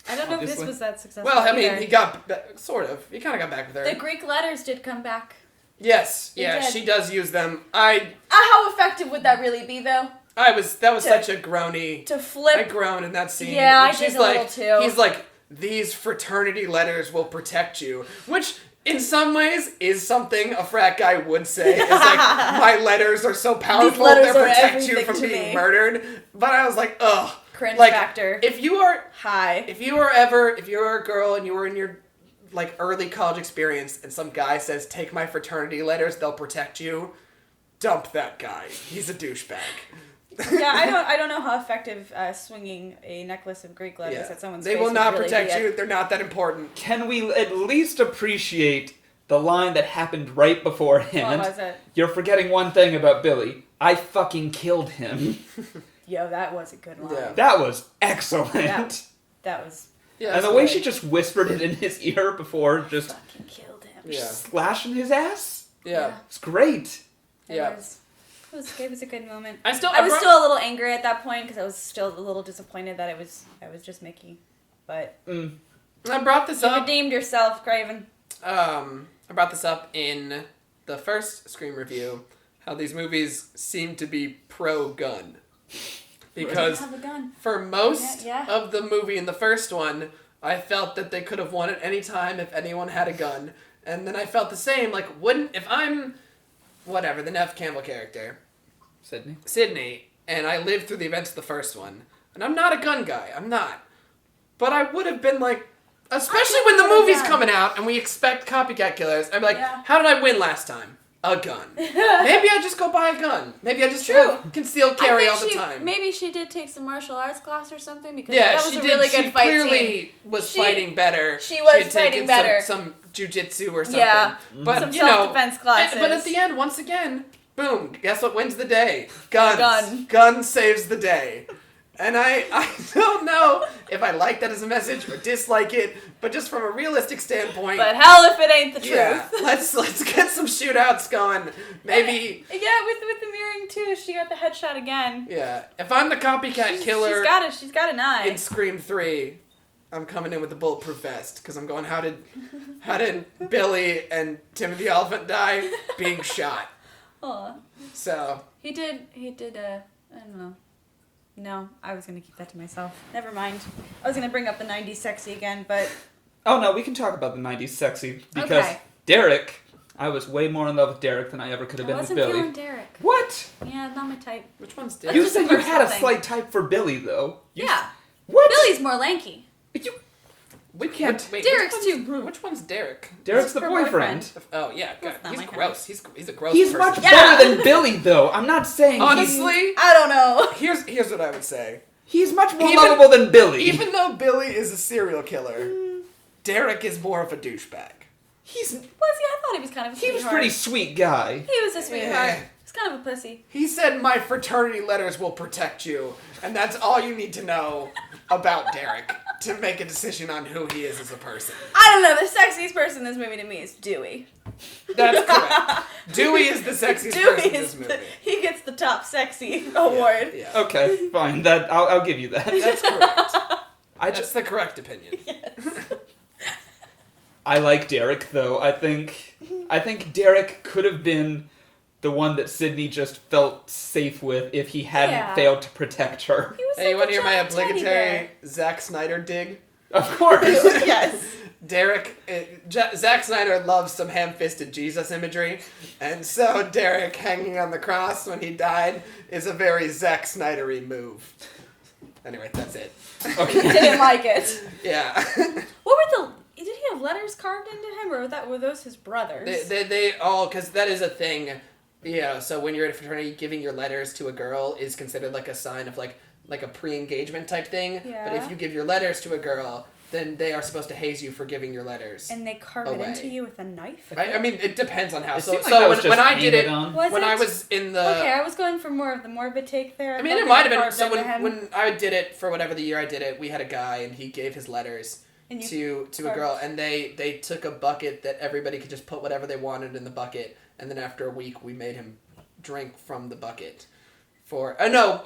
I don't know if this was that successful. Well, I mean, he got sort of. He kind of got back with her. The Greek letters did come back. Yes, she does use them. How effective would that really be, though? That was such a groany. To flip. I groaned in that scene. Yeah, I did a little too. He's like, these fraternity letters will protect you, which in some ways is something a frat guy would say. It's like, my letters are so powerful, they'll protect you from being murdered. But I was like, ugh. Cringe factor. If you are high. If you were a girl and you were in your early college experience and some guy says, take my fraternity letters, they'll protect you, dump that guy. He's a douchebag. Yeah, I don't know how effective swinging a necklace of Greek letters at someone's face. They will not really protect you. They're not that important. Can we at least appreciate the line that happened right beforehand? What was it? You're forgetting one thing about Billy. I fucking killed him. Yo, that was a good line. Yeah. That was excellent. That was... Yeah, and the way she just whispered it in his ear before just fucking killed him. Yeah. slashing his ass. Yeah. It's great. Yeah. It was a good moment. I was still a little angry at that point because I was still a little disappointed that I was just Mickey. But I brought this you up. redeemed yourself, Craven. I brought this up in the first Scream review. How these movies seem to be pro-gun. Because have a gun. for most Yeah. of the movie in the first one, I felt that they could have won at any time if anyone had a gun. And then I felt the same, like, if I'm, whatever, the Neve Campbell character, Sydney, and I lived through the events of the first one, and I'm not a gun guy, I'm not. But I would have been like, especially when the movie's coming out and we expect copycat killers, I'd be like, how did I win last time? A gun. Maybe I just go buy a gun. Maybe I just have concealed carry all the time. Maybe she did take some martial arts class or something because Yeah, that was she a did. really She good fight clearly scene. was fighting better. She was had fighting taken better. Some jujitsu or something. Yeah, but some you know, self-defense classes. But at the end, once again, boom! Guess what wins the day? Guns. Gun. Gun saves the day. And I don't know if I like that as a message or dislike it, but just from a realistic standpoint. But hell if it ain't the truth. Yeah, let's get some shootouts going. Maybe. Yeah, with the mirroring too, she got the headshot again. Yeah, if I'm the copycat killer, She's got an eye. in Scream 3, I'm coming in with the bulletproof vest because I'm going. How did Billy and Timothy the Elephant die? Being shot. Aw. So He did. I don't know. No, I was gonna keep that to myself. Never mind. I was gonna bring up the '90s sexy again, but Oh no, we can talk about the 90s sexy because Derek, I was way more in love with Derek than I ever could have been with Billy. I wasn't feeling Derek. What? Yeah, not my type. which one's That's Derek? You just said a you had a personal slight type for Billy though. Yeah. What? Billy's more lanky. Wait, Derek's too. Which one's Derek? Derek's the her boyfriend. Oh yeah, God, That's not he's my gross. He's a gross He's person. much better than Billy though. I'm not saying Honestly, I don't know. here's what I would say. he's much more lovable than Billy. Even though Billy is a serial killer, Derek is more of a douchebag. Was he? I thought he was kind of a He sweetheart. was a pretty sweet guy. He was a sweetheart. Yeah. He's kind of a pussy. He said, "My fraternity letters will protect you," and that's all you need to know about Derek to make a decision on who he is as a person. I don't know. The sexiest person in this movie to me is Dewey. That's correct. Dewey is the sexiest person in this movie. He gets the top sexy award. Yeah. Okay, fine. That I'll give you that. That's correct. That's the correct opinion. Yes. I like Derek though. I think Derek could have been the one that Sydney just felt safe with if he hadn't failed to protect her. He was Hey, you like want to hear my a giant teddy obligatory Zack Snyder dig? Of course. bear. Yes. Derek, Zack Snyder loves some ham-fisted Jesus imagery, and so Derek hanging on the cross when he died is a very Zack Snyder-y move. Anyway, that's it. Okay. Didn't like it. Yeah. Did he have letters carved into him, or were those his brothers? They all, because that is a thing. Yeah, so when you're at a fraternity, giving your letters to a girl is considered like a sign of like a pre-engagement type thing. Yeah. But if you give your letters to a girl, then they are supposed to haze you for giving your letters. And they carve it into you with a knife? I mean, it depends on how. It So seemed like that was when just I did it, painted when on. I was in the... Okay, I was going for more of the morbid take there. I mean, it might have been. So when I did it, for whatever the year I did it, we had a guy and he gave his letters to a girl, and they took a bucket that everybody could just put whatever they wanted in the bucket, and then after a week we made him drink from the bucket. Or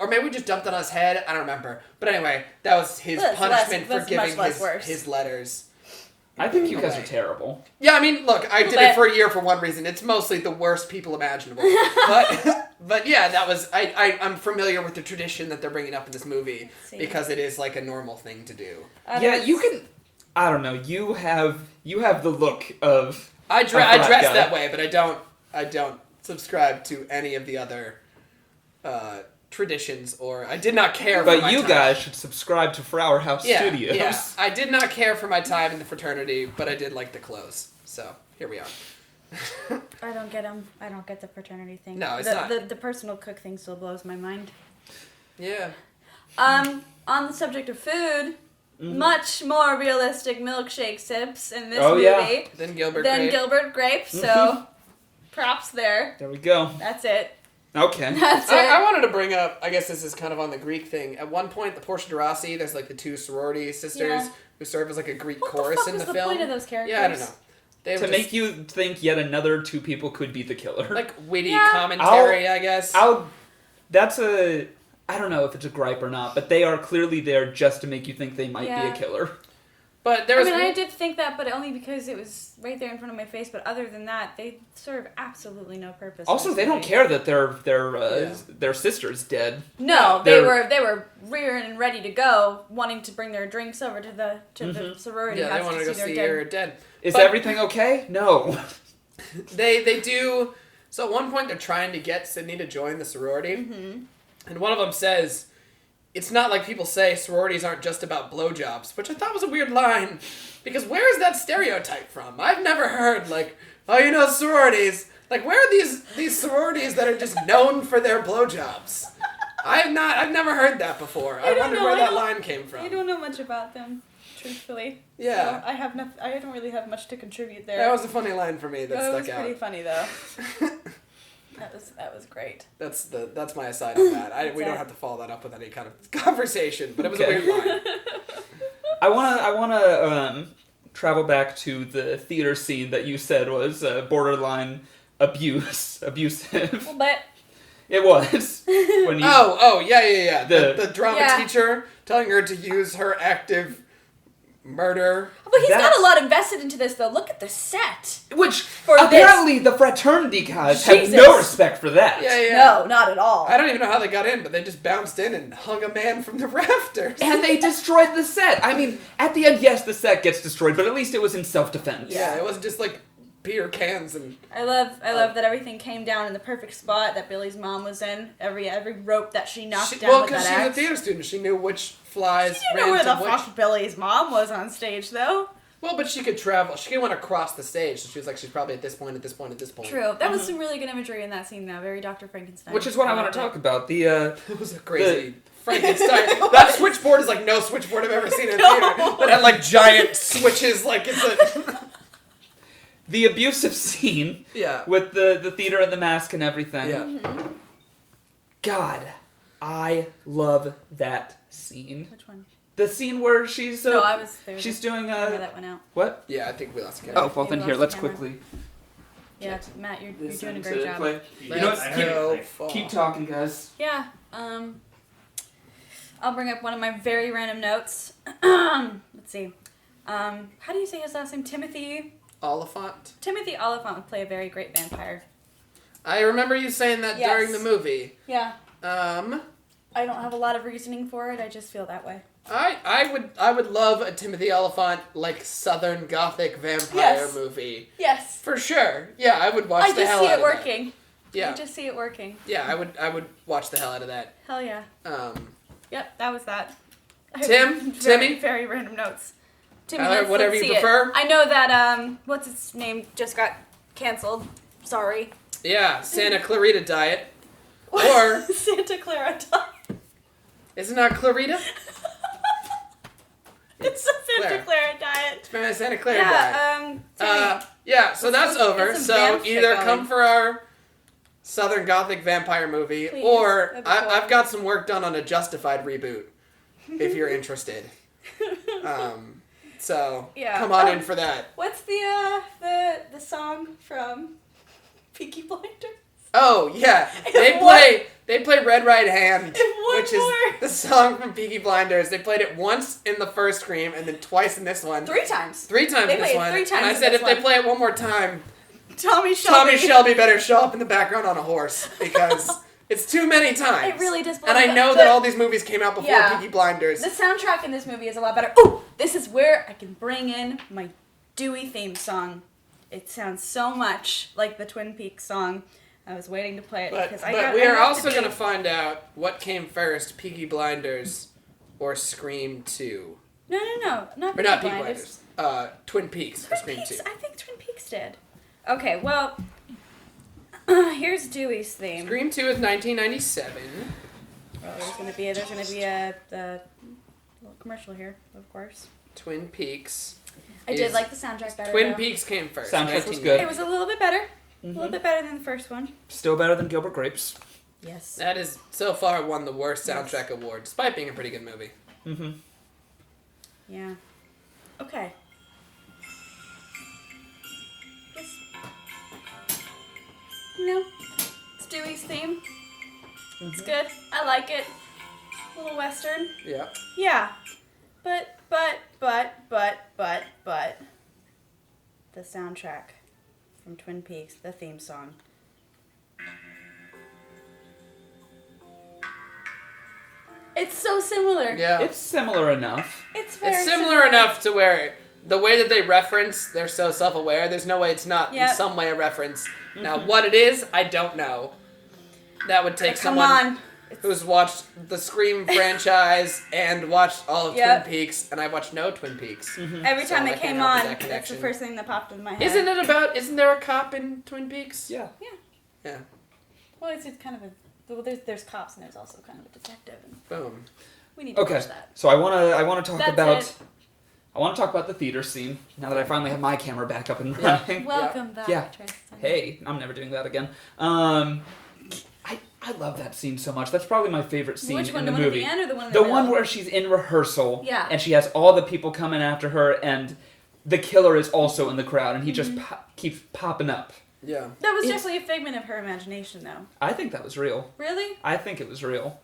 maybe we just dumped it on his head. I don't remember. But anyway, that was his punishment for giving his letters. I think you guys are terrible. Yeah, I mean, look, I did it for a year for one reason. It's mostly the worst people imaginable. But yeah, that was... I'm familiar with the tradition that they're bringing up in this movie because it is like a normal thing to do. Yeah, you can... I don't know. You have the look of... I dress that way, but I don't subscribe to any of the other traditions, or I did not care for my time. But you guys should subscribe to Frower House Studios. Yeah, I did not care for my time in the fraternity, but I did like the clothes. So, here we are. I don't get them. I don't get the fraternity thing. No, it's not. The personal cook thing still blows my mind. Yeah. On the subject of food, much more realistic milkshake sips in this movie Yeah. Than Gilbert Grape. So, props there. There we go. That's it. Okay. That's it. I wanted to bring up, I guess this is kind of on the Greek thing. At one point, the Portia de Rossi, there's like the two sorority sisters who serve as like a Greek chorus in the film. What was the point of those characters? Yeah, I don't know. To make you think yet another two people could be the killer. Like witty commentary, I guess. I don't know if it's a gripe or not, but they are clearly there just to make you think they might be a killer. But I did think that, but only because it was right there in front of my face. But other than that, they serve absolutely no purpose. Also, they don't care that their sister's dead. No, they were rearing and ready to go, wanting to bring their drinks over to the sorority. Yeah, they wanted to go see her dead. Is everything okay? No. They do. So at one point, they're trying to get Sydney to join the sorority, and one of them says, "It's not like people say sororities aren't just about blowjobs," which I thought was a weird line, because where is that stereotype from? I've never heard, like, oh, sororities. Like, where are these sororities that are just known for their blowjobs? I've never heard that before. I wonder where that line came from. I don't know much about them, truthfully. Yeah. So I don't really have much to contribute there. That was a funny line for me that stuck out. That was pretty funny, though. That was great. That's my aside on that. We don't have to follow that up with any kind of conversation, but it was a weird line. I wanna travel back to the theater scene that you said was borderline abusive. A little bit. It was. When you, yeah. The drama teacher telling her to use her active murder. But he's got a lot invested into this, though. Look at the set. Which, apparently, the fraternity guys have no respect for that. Yeah. No, not at all. I don't even know how they got in, but they just bounced in and hung a man from the rafters. And they destroyed the set. I mean, at the end, yes, the set gets destroyed, but at least it was in self-defense. Yeah, it wasn't just like beer cans and... I love that everything came down in the perfect spot that Billy's mom was in. Every rope that she knocked down with that axe. Well, because she's a theater student. She knew which flies She didn't know where the fuck Billy's mom was on stage, though. Well, but she could travel. She went across the stage, so she was like, she's probably at this point, at this point, at this point. True. That was some really good imagery in that scene, though. Very Dr. Frankenstein. Which is what I want to talk about. It was a crazy... Frankenstein. That switchboard is like no switchboard I've ever seen in a theater. That had like giant switches, like it's a... The abusive scene with the theater and the mask and everything. Yeah. Mm-hmm. God, I love that scene. Which one? The scene where she's she's doing that went out. What? Yeah, I think we lost the camera. Oh, well then here, let's quickly. Yeah, Matt, you're doing a great job. You know what? Keep talking, guys. Yeah. I'll bring up one of my very random notes. Let's see. How do you say his last name? Timothy Oliphant would play a very great vampire. I remember you saying that during the movie. Yeah. I don't have a lot of reasoning for it. I just feel that way. I would love a Timothy Oliphant like Southern Gothic vampire movie. Yes. For sure. Yeah, I would watch the hell out of that. I just see it working. Yeah. I just see it working. Yeah, I would watch the hell out of that. Hell yeah. Yep, that was that. Timmy? Very random notes. Timmy, whatever you prefer. I know that, what's its name just got canceled. Sorry. Yeah, Santa Clarita Diet. Or... Santa Clara Diet. Isn't that Clarita? It's a Santa Clara Diet. It's Santa Clara Diet. So that's over. So either come for our Southern Gothic vampire movie, please, or I've got some work done on a Justified reboot, if you're interested. So come on in for that. What's the song from Peaky Blinders? Oh yeah, they play Red Right Hand, which is the song from Peaky Blinders. They played it once in the first Scream and then twice in this one. 3 times. 3 times in this one. And I said if they play it one more time, Tommy Shelby better show up in the background on a horse because it's too many times. It really does. And I know that all these movies came out before Peaky Blinders. The soundtrack in this movie is a lot better. Ooh, this is where I can bring in my Dewey theme song. It sounds so much like the Twin Peaks song. I was waiting to play it because But we are also going to find out what came first, Peaky Blinders or Scream 2. No, not Peaky Blinders. Twin Peaks or Scream 2. I think Twin Peaks did. Okay, well, here's Dewey's theme. Scream 2 is 1997. Well, there's gonna be a little commercial here, of course. Twin Peaks. I did like the soundtrack better. Twin though. Peaks came first. Soundtrack was good. It was a little bit better. A little bit better than the first one. Still better than Gilbert Grapes. Yes. That is so far won the worst soundtrack award, despite being a pretty good movie. Mm-hmm. Yeah. Okay. Yes. It's Dewey's theme. It's good. I like it. A little western. Yeah. Yeah. But the soundtrack from Twin Peaks, the theme song. It's so similar. Yeah. It's similar enough. It's very It's similar enough to where the way that they reference, they're so self-aware. There's no way it's not in some way a reference. Now, what it is, I don't know. That would take someone who's watched the Scream franchise and watched all of Twin Peaks, and I watched no Twin Peaks. Every time So it I came can't help on, with that that's the connection. first thing that popped in my head. Isn't there a cop in Twin Peaks? Yeah. Yeah. Well, it's kind of a... Well, there's cops and there's also kind of a detective. And Boom. we need to Okay. watch that. So I wanna talk That's about it. I want to talk about the theater scene now that I finally have my camera back up and running. Welcome back, Yeah. Tristan. Hey, I'm never doing that again. I love that scene so much. That's probably my favorite scene Which one? in The the one at movie. the end or the one in The the one middle? where she's in rehearsal. Yeah. And she has all the people coming after her, and the killer is also in the crowd, and he just keeps popping up. Yeah. That was definitely a figment of her imagination, though. I think that was real. Really? I think it was real.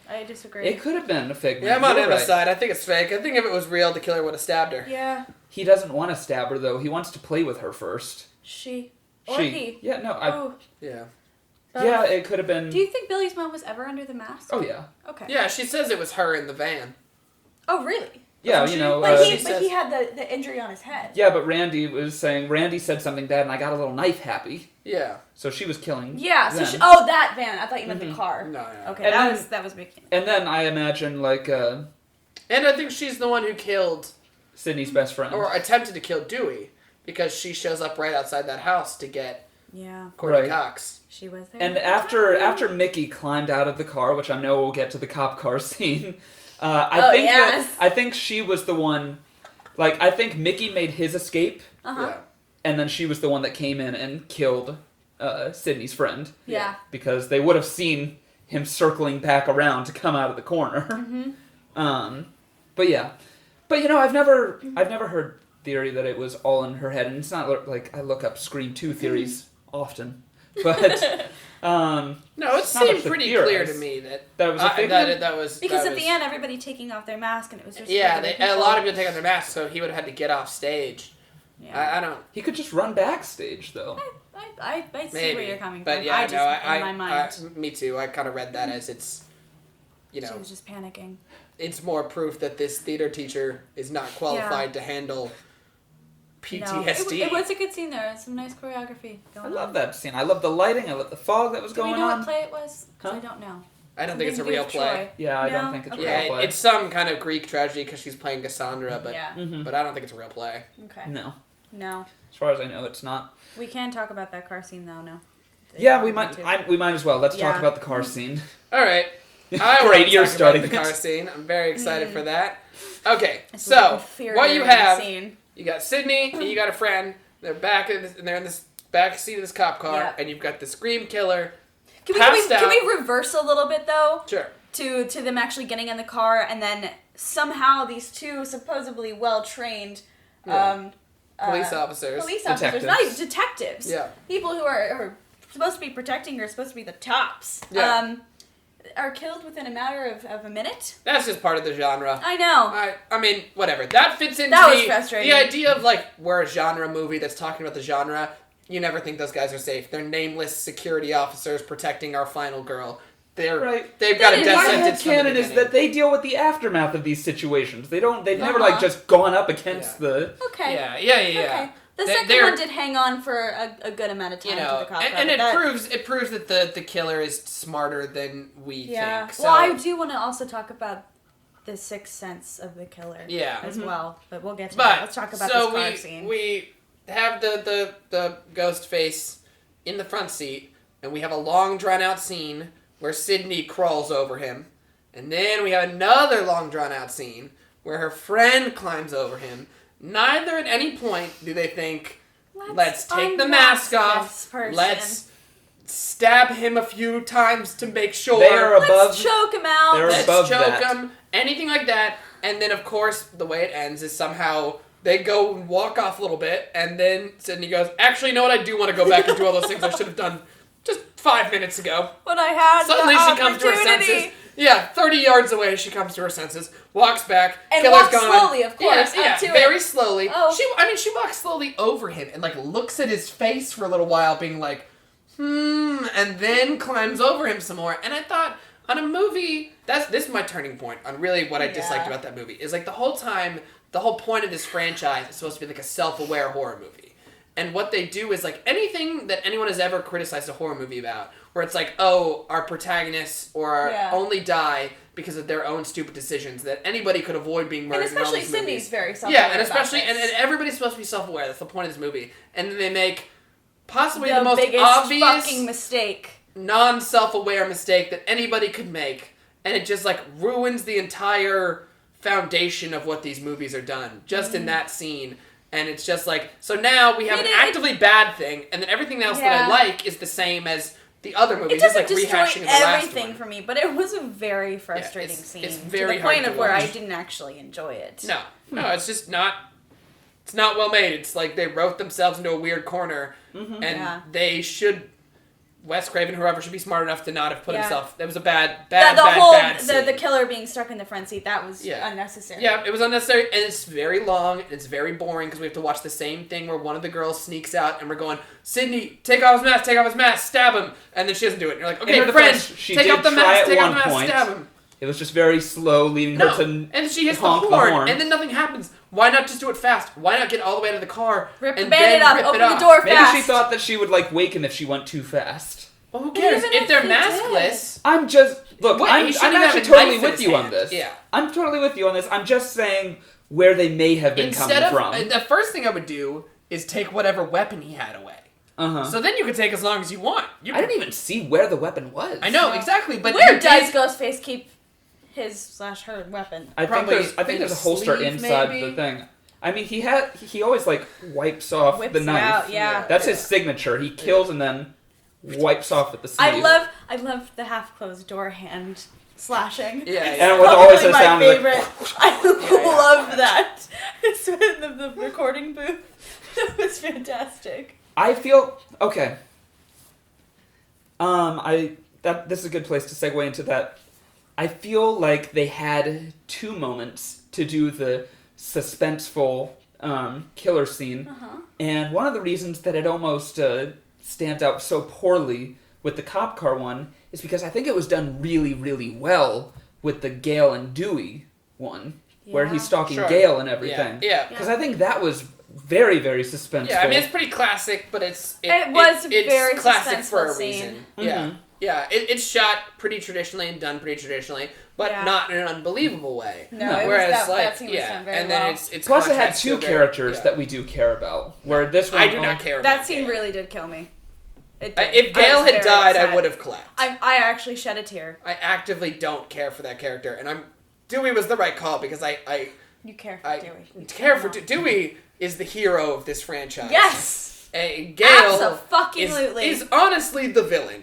I disagree. It could have been a figment. Yeah, I'm on You're Emma's right. side. I think it's fake. I think if it was real, the killer would have stabbed her. Yeah. He doesn't want to stab her, though. He wants to play with her first. She. Or She. he. Yeah, no, Oh. Yeah. Yeah, it could have been... Do you think Billy's mom was ever under the mask? Oh, yeah. Okay. Yeah, she says it was her in the van. Oh, really? Yeah, Doesn't you she? know... But, she but says- he had the injury on his head. Yeah, but Randy said something bad, and I got a little knife happy. Yeah. So she was killing Yeah. So them. that van. I thought you meant the car. No. Okay, And that was big. And then I imagine, like, And I think she's the one who killed, Sydney's best friend. or attempted to kill Dewey, because she shows up right outside that house to get Yeah. Courtney Right. Cox. She was there. And after Mickey climbed out of the car, which I know we'll get to the cop car scene, I think she was the one. Like, I think Mickey made his escape, Yeah. and then she was the one that came in and killed Sydney's friend. Yeah. Because they would have seen him circling back around to come out of the corner. But yeah, but you know, I've never heard theory that it was all in her head, and it's not like I look up Scream 2 theories often, but No, it not much seemed to pretty theorize. clear to me that That was a figment? that was Because that at the was- end, everybody taking off their mask, and it was just Yeah, regular a people. lot of people take off their masks, so he would have had to get off stage. Yeah. I don't. He could just run backstage though. I see Maybe. where you're coming but from. yeah, I just, in my mind, me too. I kind of read that as it's, you she know, was just panicking. it's more proof that this theater teacher is not qualified to handle PTSD. No, it was a good scene there. Some nice choreography I going love on. that scene. I love the lighting. I love the fog that was Do we going know on. what play it was? 'Cause Huh? I don't know. I don't think it's a Something to do real with play. Troy. Yeah, I don't No? think it's a Okay. real Yeah, play. it's some kind of Greek tragedy because she's playing Cassandra, but Yeah. but I don't think it's a real play. Okay. No, No. as far as I know, it's not. We can talk about that car scene though. No. Yeah, we might. We might as well. Let's talk Yeah. about the car scene. All right, I Great, want to you're talk starting about the car it. scene. I'm very excited for that. Okay, This was so infuriating what you have, scene. you got Sydney and you got a friend. They're they're in this back seat of this cop car, Yeah. and you've got the Scream killer. Can passed out. we reverse a little bit though? Sure. To them actually getting in the car, and then somehow these two supposedly well trained Police officers. Detectives. not even detectives. Yeah. People who are supposed to be protecting her, supposed to be the tops. Yeah. Are killed within a matter of a minute. That's just part of the genre. I know. I mean, whatever. That fits into That was frustrating. the idea of, like, we're a genre movie that's talking about the genre. You never think those guys are safe. They're nameless security officers protecting our final girl. Right. They've got a That is death My sentence from the headcanon is beginning. that they deal with the aftermath of these situations. They've never Uh-huh. like just gone up against the. Okay. Yeah. Okay. The second They're- one did hang on for a good amount of time You to know, the cop. and car, it but proves that the killer is smarter than we Yeah. think. So, Well, I do want to also talk about the sixth sense of the killer. Yeah. As well, but we'll get to But that. Let's talk about so this car scene. we have the ghost face in the front seat, and we have a long drawn out scene where Sydney crawls over him. And then we have another long drawn-out scene where her friend climbs over him. Neither at any point do they think, let's take the mask off, let's stab him a few times to make sure. They are above. Let's choke him out. Let's choke him. Anything like that. And then, of course, the way it ends is somehow they go and walk off a little bit, and then Sydney goes, actually, you know what? I do want to go back and do all those things I should have done just 5 minutes ago. When I had Suddenly the she comes to her senses. Yeah, 30 yards away, she comes to her senses, walks back, and killer's walks gone. slowly, of course. Yeah, up to very it. slowly. Oh. She walks slowly over him and like looks at his face for a little while, being like, and then climbs over him some more. And I thought, on a movie, this is my turning point on really what I disliked about that movie. Is like the whole time, the whole point of this franchise is supposed to be like a self-aware horror movie. And what they do is like anything that anyone has ever criticized a horror movie about, where it's like, oh, our protagonists only die because of their own stupid decisions, that anybody could avoid being murdered. And especially in all these Sydney's movies. very self-aware. Yeah, and especially, and everybody's supposed to be self-aware. That's the point of this movie. And then they make possibly the most biggest obvious fucking mistake. Non-self-aware mistake that anybody could make, and it just like ruins the entire foundation of what these movies are done just in that scene. And it's just like, so now we have an actively bad thing, and then everything else that I like is the same as the other movies. It doesn't just like destroy rehashing the last everything one. for me, but it was a very frustrating scene. It's very to the hard point to of where I watch. didn't actually enjoy it. No, it's just not. It's not well made. It's like they wrote themselves into a weird corner, and they should. Wes Craven, whoever, should be smart enough to not have put himself. That was a bad scene. The killer being stuck in the front seat, that was unnecessary. Yeah, it was unnecessary, and it's very long, and it's very boring, because we have to watch the same thing where one of the girls sneaks out, and we're going, Sydney, take off his mask, stab him, and then she doesn't do it. And you're like, okay, friend, take off the mask, stab him. It was just very slow, leaving her to and she hits the honk horn, and then nothing happens. Why not just do it fast? Why not get all the way out of the car Rip and the bandit then up, rip open it the off? door Maybe fast. she thought that she would like wake him if she went too fast. Well, who cares? If they're maskless... I'm actually totally with you on this. Yeah. I'm totally with you on this. I'm just saying where they may have been coming from. The first thing I would do is take whatever weapon he had away. So then you could take as long as you want. I didn't even see where the weapon was. I know, exactly. But where does Ghostface keep his/her weapon? I think there's a holster inside the thing. I mean, he always like wipes off the knife. Out, yeah. That's his signature. He kills and then wipes off at the sleeve. I love the half-closed door hand slashing. Yeah. And it always has sound favorite. like... I love that. It's the recording booth. That was fantastic. I feel okay. This is a good place to segue into that. I feel like they had 2 moments to do the suspenseful killer scene, and one of the reasons that it almost stands out so poorly with the cop car one is because I think it was done really, really well with the Gale and Dewey one, where he's stalking Gale and everything. Yeah. Because I think that was very, very suspenseful. Yeah, I mean, it's pretty classic, but it's very classic for a scene. reason. Mm-hmm. Yeah. It's shot pretty traditionally and done pretty traditionally, but not in an unbelievable way. No, whereas that scene was done very and well. then it's plus it had 2 characters that we do care about. Where this one I do not care. That scene really did kill me. If Gail had died, I would have clapped. I actually shed a tear. I actively don't care for that character, and Dewey was the right call because You care for Dewey. Care for Dewey is the hero of this franchise. Yes. Gale Absolutely. is honestly the villain.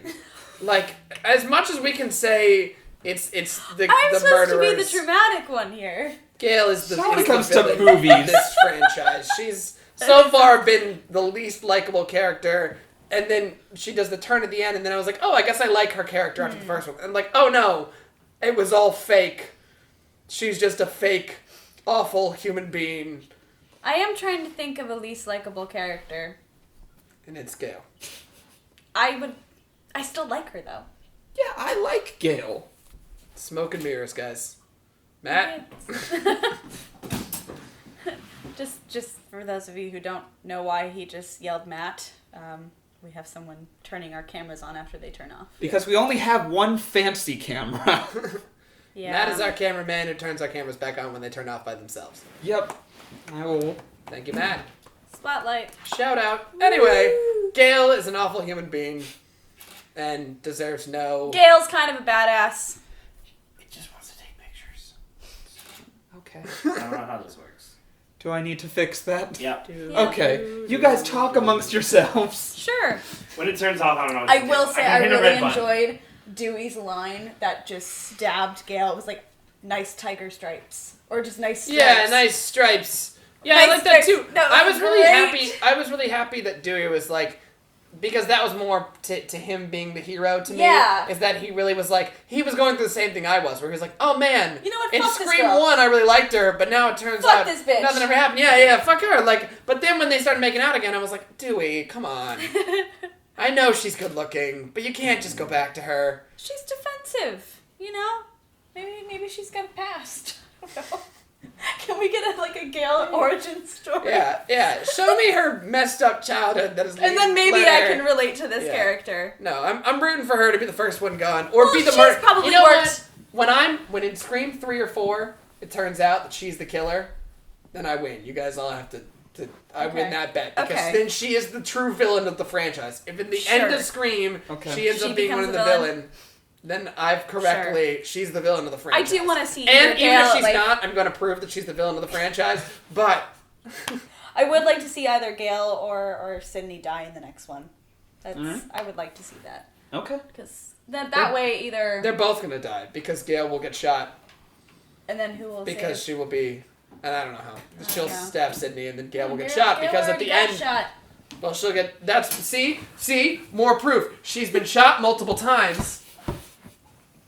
Like, as much as we can say it's the I'm supposed to be murderers, the dramatic one here. Gale is the when it villain comes to of movies. this franchise. She's so far been the least likable character, and then she does the turn at the end, and then I was like, oh, I guess I like her character after the first one. And like, oh no, it was all fake. She's just a fake, awful human being. I am trying to think of a least likable character. And it's Gale. I still like her though. Yeah, I like Gale. Smoke and mirrors, guys. Matt? Just for those of you who don't know why he just yelled Matt, we have someone turning our cameras on after they turn off. Because we only have one fancy camera. Yeah. Matt is our cameraman who turns our cameras back on when they turn off by themselves. Yep. I will. Thank you, Matt. Spotlight. Shout out. Anyway, Gale is an awful human being. and deserves no... Gale's kind of a badass. It just wants to take pictures. Okay. I don't know how this works. Do I need to fix that? Yep. Yeah. Okay. You guys talk amongst yourselves. Sure. When it turns off, I don't know what I to will do. say can I hit a really red button. enjoyed Dewey's line that just stabbed Gale. It was like, nice tiger stripes. Or just nice stripes. Yeah, nice stripes. Yeah, Nice I like that stripes. too. That I was was really great. happy. I was really happy that Dewey was like, because that was more to him being the hero to me. Yeah. Is that he really was like, he was going through the same thing I was, where he was like, oh man, You know what, in fuck this Scream girl. 1 I really liked her, but now it turns Fuck out this bitch. nothing ever happened. Yeah, fuck her. Like, but then when they started making out again, I was like, Dewey, come on. I know she's good looking, but you can't just go back to her. She's defensive, you know? Maybe she's got a past. I don't know. Can we get a Gale origin story? Yeah. Show me her messed up childhood that is. And then maybe let I her- can relate to this Yeah. character. No, I'm rooting for her to be the first one gone, or Well, be the she's murderer. probably You know worked- what? When in Scream 3 or 4, it turns out that she's the killer, then I win. You guys all have to I Okay. win that bet because Okay. then she is the true villain of the franchise. If in the end Sure. of Scream Okay. she ends She up being one becomes of the the villain. villain, then I've correctly she's the villain of the I franchise. do want to see And either even Gale, if she's like, not, I'm going to prove that she's the villain of the franchise. But I would like to see either Gale or Sydney die in the next one. That's Alright. I would like to see that Okay. because that way either they're both going to die because Gail will get shot. and then who will Because save? she will be, and I don't know how. She'll know. stab Sydney, and then Gail will get Gale- shot Gale because at already the got end, shot. well, she'll get. That's see more proof. She's been shot multiple times,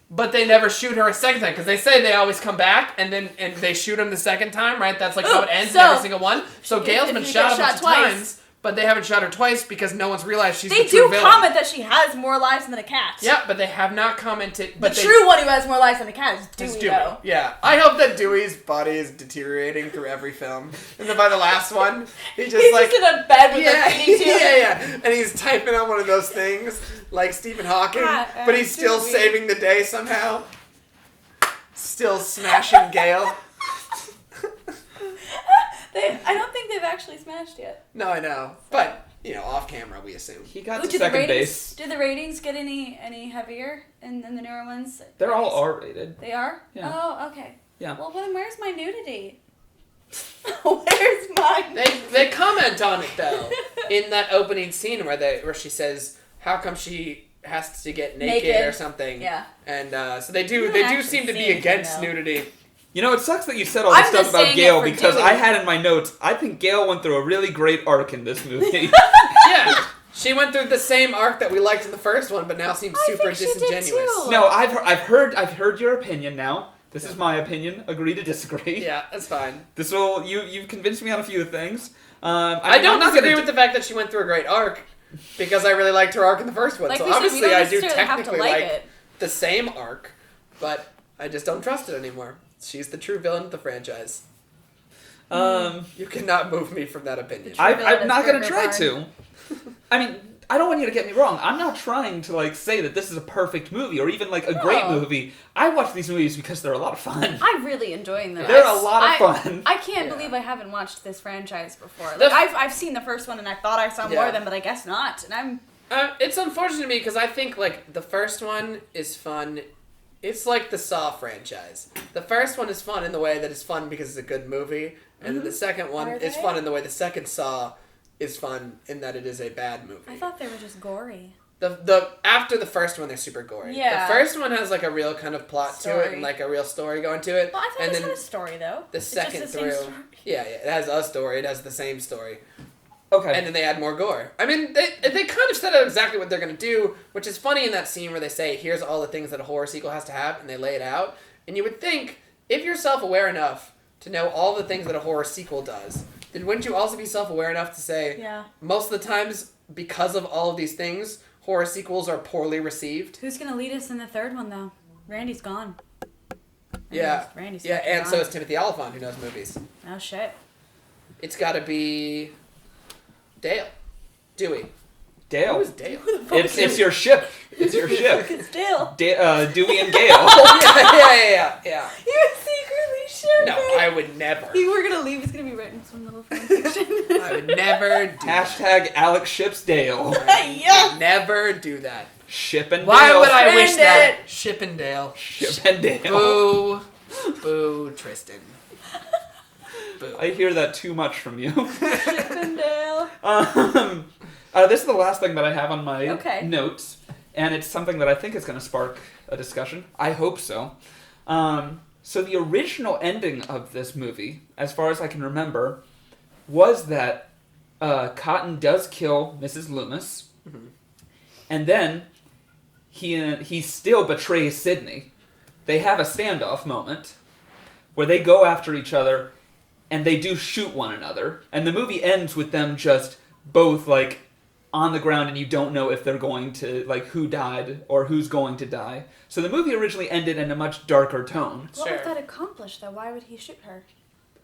but they never shoot her a second time because they say they always come back and they shoot him the second time, right? That's like how it ends in so- every single one. So Gail's if been you shot get a bunch shot of twice. times, but they haven't shot her twice because no one's realized she's They the true do villain. comment that she has more lives than a cat. Yeah, but they have not commented. The But they, true one who has more lives than a cat is It's Dewey, Dewey. though. Yeah. I hope that Dewey's body is deteriorating through every film. And then by the last one, he just He's like... just in a bed with yeah, a thingy tube. yeah. And he's typing on one of those things, like Stephen Hawking, but he's still Dewey. saving the day somehow. Still smashing Gale. I don't think they've actually smashed yet. No, I know. But, you know, off camera, we assume. He got Ooh, to do the second ratings, base. Do the ratings get any heavier in the newer ones? They're all R-rated. They are? Yeah. Oh, okay. Yeah. Well, then where's my nudity? Where's my... They comment on it, though, in that opening scene where she says, how come she has to get naked or something. Yeah. And so they do actually seem to see be anything, against though. nudity. You know, it sucks that you said all this I'm stuff just about saying Gale it for because Dewey. I had in my notes, I think Gale went through a really great arc in this movie. Yeah. She went through the same arc that we liked in the first one, but now seems I super think she did disingenuous. too. No, I've heard your opinion now. This is my opinion. Agree to disagree. Yeah, that's fine. You've convinced me on a few things. I don't disagree with the fact that she went through a great arc, because I really liked her arc in the first one. Like so we said, we obviously don't I do necessarily have to technically like like it. the same arc, but I just don't trust it anymore. She's the true villain of the franchise. You cannot move me from that opinion. I'm not gonna try Burger to. I mean, I don't want you to get me wrong. I'm not trying to say that this is a perfect movie or even a great No. movie. I watch these movies because they're a lot of fun. I'm really enjoying them. They're a lot of fun. I can't Yeah. believe I haven't watched this franchise before. The- I've seen the first one and I thought I saw more Yeah. of them, but I guess not. And I'm It's unfortunate to me because I think the first one is fun. It's like the Saw franchise. The first one is fun in the way that it's fun because it's a good movie, and then the second one Are is they? fun in the way the second Saw is fun in that it is a bad movie. I thought they were just gory. The after the first one they're super gory. Yeah. The first one has a real kind of plot to it Story. and a real story going to it. Well, I thought and this then had a story though. the It's just second the same through, story. yeah, it has a story. It has the same story. Okay. And then they add more gore. I mean, they kind of set out exactly what they're going to do, which is funny in that scene where they say, here's all the things that a horror sequel has to have, and they lay it out. And you would think, if you're self-aware enough to know all the things that a horror sequel does, then wouldn't you also be self-aware enough to say, Yeah. most of the times, because of all of these things, horror sequels are poorly received? Who's gonna lead us in the third one though? Randy's gone. Yeah. Randy's Yeah, fucking and so gone. is Timothy Olyphant, who knows movies. Oh shit. It's got to be Dale. Dewey. Dale. Who is Dale? It's your ship. It's your ship. It's Dale. Dewey and Gale. yeah. He was secretly shipping. No, I would never. You were gonna leave. He's gonna be writing some little fanfiction. I would never do that. Hashtag Alex ships Dale. Yes. Never do that. Chippendale. Why would I wish Friend that? Chippendale. Chippendale. Boo, Tristan. Boo. I hear that too much from you. Chippendale. This is the last thing that I have on my notes, and it's something that I think is going to spark a discussion. I hope so. So the original ending of this movie, as far as I can remember, was that Cotton does kill Mrs. Loomis, and then he still betrays Sydney. They have a standoff moment where they go after each other, and they do shoot one another, and the movie ends with them just both, like, on the ground, and you don't know if they're going to, like, who died or who's going to die. So the movie originally ended in a much darker tone. What would that accomplish, though? Why would he shoot her?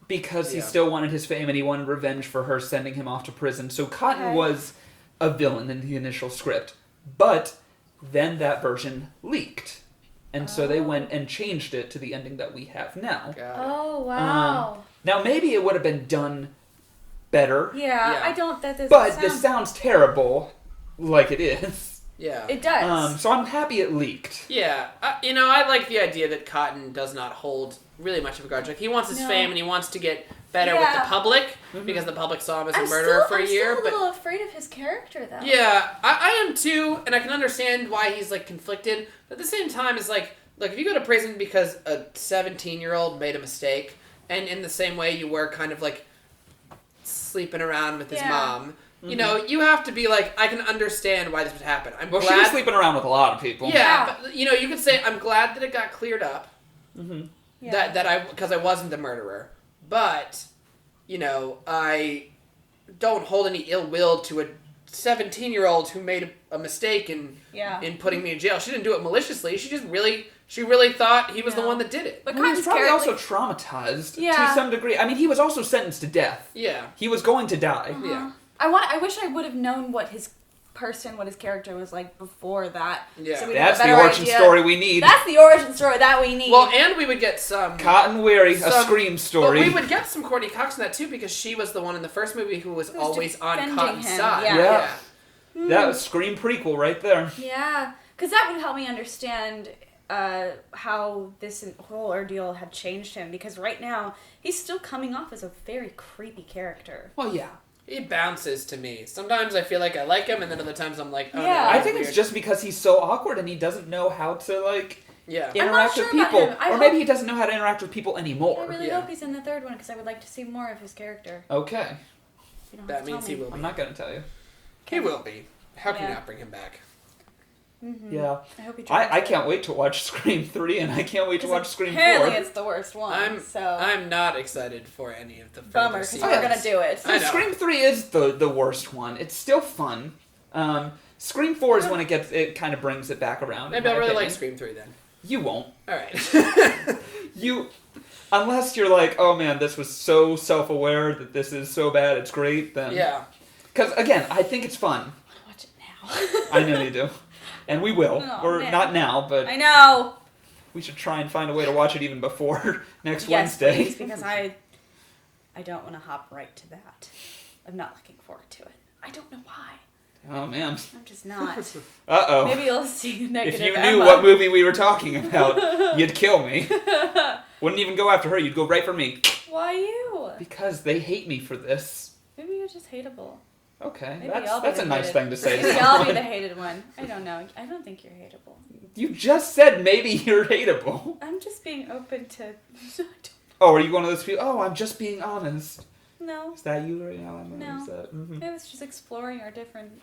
Because he still wanted his fame, and he wanted revenge for her sending him off to prison. So Cotton was a villain in the initial script. But then that version leaked. And so they went and changed it to the ending that we have now. Oh, wow. Now, maybe it would have been done better. Yeah. I don't... But this sounds terrible, like it is. Yeah. It does. So I'm happy it leaked. Yeah. I like the idea that Cotton does not hold really much of a grudge. Like, he wants his fame, and he wants to get better with the public, because the public saw him as a murderer for a year. I'm still a little afraid of his character, though. Yeah, I am too, and I can understand why he's, like, conflicted. But at the same time, it's like, look, if you go to prison because a 17-year-old made a mistake, and in the same way you were kind of, like, sleeping around with his mom, you know, you have to be like, I can understand why this would happen. I'm glad... she was sleeping around with a lot of people. Yeah, but, you know, you could say, I'm glad that it got cleared up. Because I wasn't the murderer. But, you know, I don't hold any ill will to a 17-year-old who made a mistake in putting me in jail. She didn't do it maliciously. She really thought he was the one that did it. But he was probably also traumatized to some degree. I mean, he was also sentenced to death. Yeah. He was going to die. Yeah. I wish I would have known what his character was like before that. Yeah. So that's the origin story we need. That's the origin story that we need. Well, and we would get some... Cotton Weary, a Scream story. But we would get some Courteney Cox in that, too, because she was the one in the first movie who was always on Cotton's side. Yeah. That was Scream prequel right there. Yeah. Because that would help me understand how this whole ordeal had changed him. Because right now, he's still coming off as a very creepy character. Well, yeah. He bounces to me. Sometimes I feel like I like him, and then other times I'm like, oh no. I think it's just because he's so awkward and he doesn't know how to, like, interact with people. Or maybe he doesn't know how to interact with people anymore. I really hope he's in the third one, because I would like to see more of his character. Okay. That means he will be. I'm not going to tell you. He will be. How can you not bring him back? Mm-hmm. Yeah. I hope he I can't wait to watch Scream 3, and I can't wait to watch Scream 4. Apparently it's the worst one, I'm not excited for any of the bummer, because we're going to do it. Scream 3 is the worst one. It's still fun. Scream 4 is when it kind of brings it back around. Maybe I'll really like Scream 3 then. You won't. Alright. Unless you're like, oh man, this was so self-aware that this is so bad, it's great, then... Yeah. Because, again, I think it's fun. I want to watch it now. I know you do. And we will. Not now, but... I know! We should try and find a way to watch it even before next Wednesday. Yes, please, because I don't want to hop right to that. I'm not looking forward to it. I don't know why. Oh, man. I'm just not. Uh-oh. Maybe you'll see negative If you knew what movie we were talking about, you'd kill me. Wouldn't even go after her, you'd go right for me. Why you? Because they hate me for this. Maybe you're just hateable. Okay, Maybe that's a nice thing to say. Maybe I'll be the hated one. I don't know. I don't think you're hateable. You just said maybe you're hateable. I'm just being open to... Oh, are you one of those people? Oh, I'm just being honest. No. Is that you right now? No. Is that, I was just exploring our different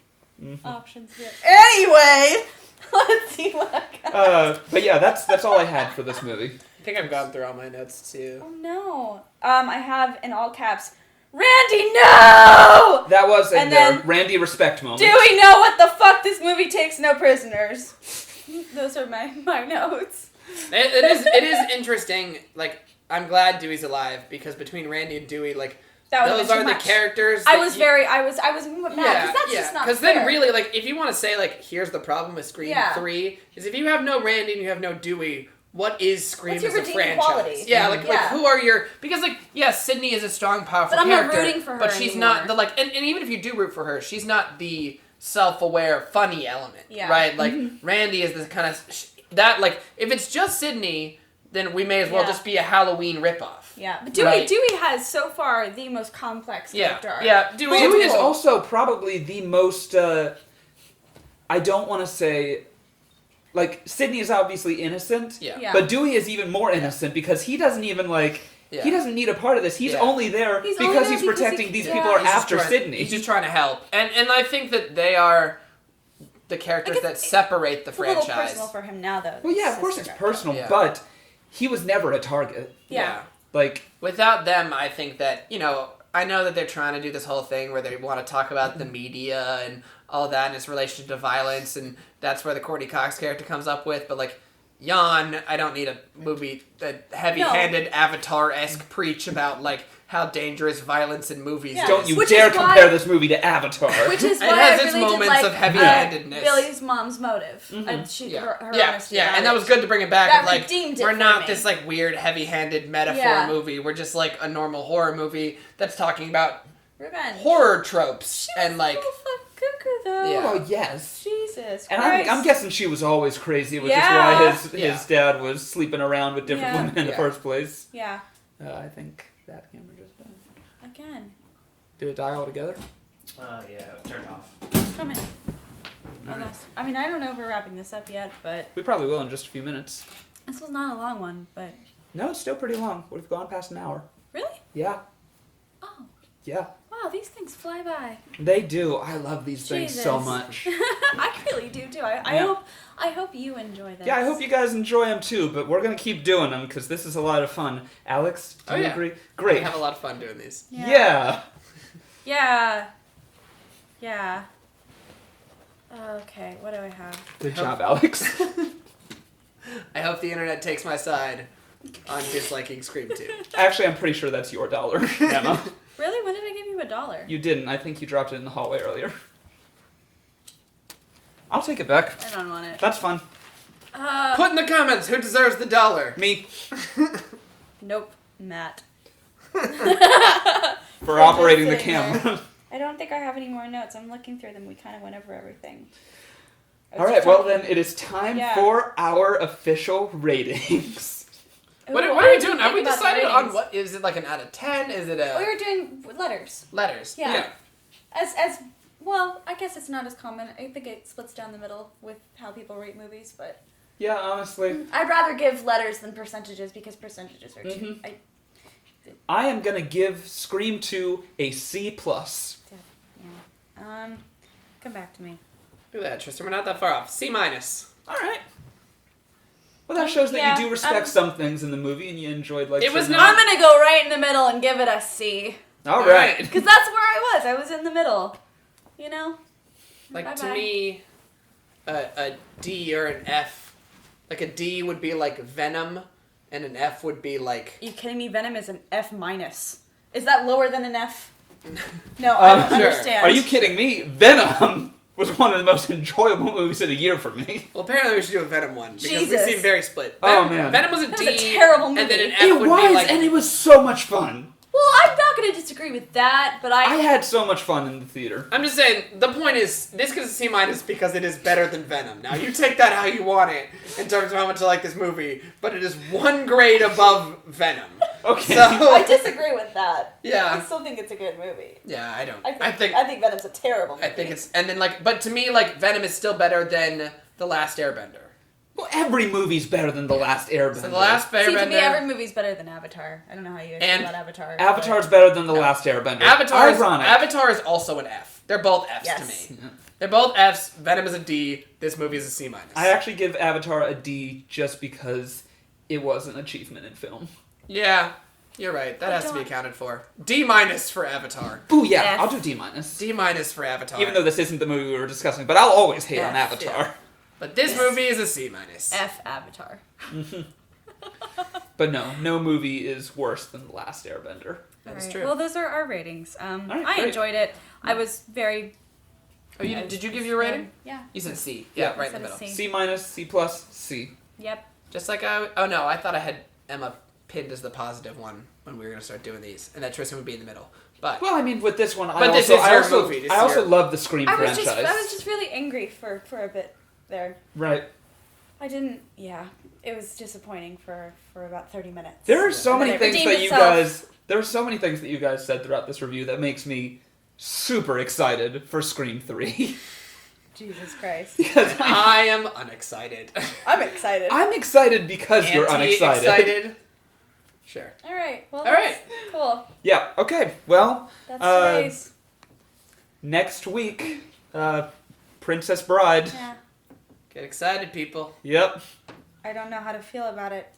options here. Anyway, let's see what I got. But yeah, that's all I had for this movie. I think I've gone through all my notes too. Oh no. I have in all caps, Randy, no! That was and then Randy respect moment. Do we know what the fuck this movie takes no prisoners? Those are my notes. It is interesting. Like, I'm glad Dewey's alive, because between Randy and Dewey, like, those are the characters. I was mad because that's just not fair. Because then really, like, if you want to say, like, here's the problem with Scream 3, is if you have no Randy and you have no Dewey, what is Scream as a franchise? Quality? Yeah, like who are your... Because, like, yes, Sydney is a strong, powerful character. But I'm not rooting for her But she's anymore. not the, like... And even if you do root for her, she's not the self-aware, funny element. Yeah. Right? Like, Randy is this kind of... that, like, if it's just Sydney, then we may as well just be a Halloween ripoff. Yeah, but Dewey has so far the most complex character arc. Yeah, Dewey is also probably the most, I don't want to say, like, Sydney is obviously innocent, but Dewey is even more innocent because he doesn't even, like, he doesn't need a part of this. He's only there because he's protecting these people are after Sydney. He's just trying to help. And I think that they are the characters that separate the franchise. It's a little personal for him now, though. Well, yeah, of course it's personal, but he was never a target. Yeah. Like, without them, I think that, you know, I know that they're trying to do this whole thing where they want to talk about the media and all that and its relation to violence, and that's where the Courteney Cox character comes up with, but, like, Jan, I don't need a movie that heavy-handed Avatar-esque preach about, like, how dangerous violence in movies is. Don't you dare compare this movie to Avatar. Which is why it has I its really moments did of heavy-handedness. Billy's mom's motive. And her honesty. Yeah, and that was good to bring it back. That Like, redeemed it we're for not me. this, like, weird, heavy-handed metaphor movie. We're just, like, a normal horror movie that's talking about revenge, horror tropes, and, like... cuckoo, though. Yeah. Oh, yes. Jesus And Christ. I'm guessing she was always crazy, which is why his dad was sleeping around with different women in the first place. Yeah. I think that camera just died. Again. Did it die altogether? Yeah, turn off. Come in. I mean, I don't know if we're wrapping this up yet, but... We probably will in just a few minutes. This was not a long one, but... No, it's still pretty long. We've gone past an hour. Really? Yeah. Oh. Yeah. Wow, these things fly by. They do. I love these things so much. I really do too. I hope you enjoy this. Yeah, I hope you guys enjoy them too, but we're going to keep doing them because this is a lot of fun. Alex, do you agree? Great. We have a lot of fun doing these. Yeah. Yeah. Okay, what do I have? Good job, Alex. I hope the internet takes my side on disliking Scream 2. Actually, I'm pretty sure that's your dollar, Emma. Really? When did I give you $1? You didn't. I think you dropped it in the hallway earlier. I'll take it back. I don't want it. That's fun. Put in the comments who deserves the $1. Me. Nope. Matt. For operating the camera. I don't think I have any more notes. I'm looking through them. We kind of went over everything. Alright, well then it is time for our official ratings. What are we doing? Have we decided on what? Is it like an out of 10? Is it a... We were doing letters. Letters. Yeah. As well, I guess it's not as common. I think it splits down the middle with how people rate movies, but... Yeah, honestly. I'd rather give letters than percentages because percentages are too... I am going to give Scream 2 a C+. Yeah. Come back to me. Look at that, Tristan. We're not that far off. C-. Alright. Well, that shows that you do respect some things in the movie and you enjoyed, like... It was I'm gonna go right in the middle and give it a C. Alright. Because that's where I was. I was in the middle. You know? Like, Bye-bye. to me, a D or an F. Like, a D would be like Venom, and an F would be like... Are you kidding me? Venom is an F-. Is that lower than an F? No, I don't understand. Are you kidding me? Venom was one of the most enjoyable movies of the year for me. Well, apparently we should do a Venom one, because we Jesus. seem very split. Oh, man. Venom was a D, That was a terrible movie. and then an F It would was, be like... and it was so much fun. Well, I'm not going to disagree with that, but I had so much fun in the theater. I'm just saying, the point is, this gets a C- because it is better than Venom. Now, you take that how you want it, in terms of how much I like this movie, but it is one grade above Venom. Okay. So, I disagree with that. Yeah. I still think it's a good movie. Yeah, I don't. I think Venom's a terrible movie. I think it's... And then, like... But to me, like, Venom is still better than The Last Airbender. Well, every movie's better than The Last Airbender. So The Last Airbender... See, to me, every movie's better than Avatar. I don't know how you guys feel about Avatar. Avatar's better than The Last Airbender. Avatar is also an F. They're both Fs to me. Yeah. They're both Fs. Venom is a D. This movie is a C-. I actually give Avatar a D just because it was an achievement in film. Yeah, you're right. That has to be accounted for. D- for Avatar. Ooh, yeah, F. I'll do D-. D- for Avatar. Even though this isn't the movie we were discussing, but I'll always hate on Avatar. Yeah. But this movie is a C-. F Avatar. But no movie is worse than The Last Airbender. That's Right. true. Well, those are our ratings. right, I great. enjoyed it. I was very... Oh, did you give your rating? Yeah. You said C. Yeah, right in the I middle. said C-, C+, C. Yep. Just like I... Oh, no, I thought I had Emma pinned as the positive one when we were gonna start doing these, and that Tristan would be in the middle. But Well, I mean, with this one, But this is your movie. This I is also your- love the Scream I was franchise. just really angry for a bit there. Right. I didn't. Yeah, it was disappointing for about 30 minutes. There are so And then many it things redeemed that you itself. guys. There are so many things that you guys said throughout this review that makes me super excited for Scream 3. Jesus Christ. Because I am unexcited. I'm excited. I'm excited because you're unexcited. Excited. Sure. All right. Well, All that's right. cool. Yeah. Okay. Well, That's today's. next week, Princess Bride. Yeah. Get excited, people. Yep. I don't know how to feel about it.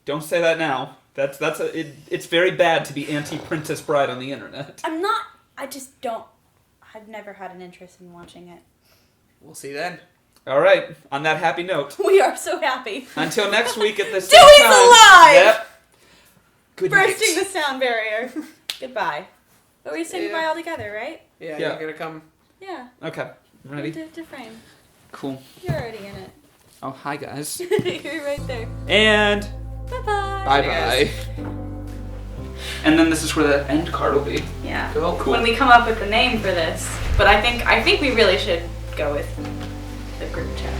Don't say that now. It's very bad to be anti-Princess Bride on the internet. I'm not. I just don't. I've never had an interest in watching it. We'll see then. All right. On that happy note, We are so happy. until next week at this same Dewey's time. alive! Yep. Good Bursting night. the sound barrier. Goodbye. But we saying Yeah. goodbye all together, right? Yeah, Yeah. you're gonna come. Yeah. Okay. Ready? To frame. Cool. You're already in it. Oh, hi guys. You're right there. And Bye bye. bye guys. bye. And then this is where the end card will be. Yeah. Cool. Cool. When we come up with the name for this, but I think we really should go with the group chat.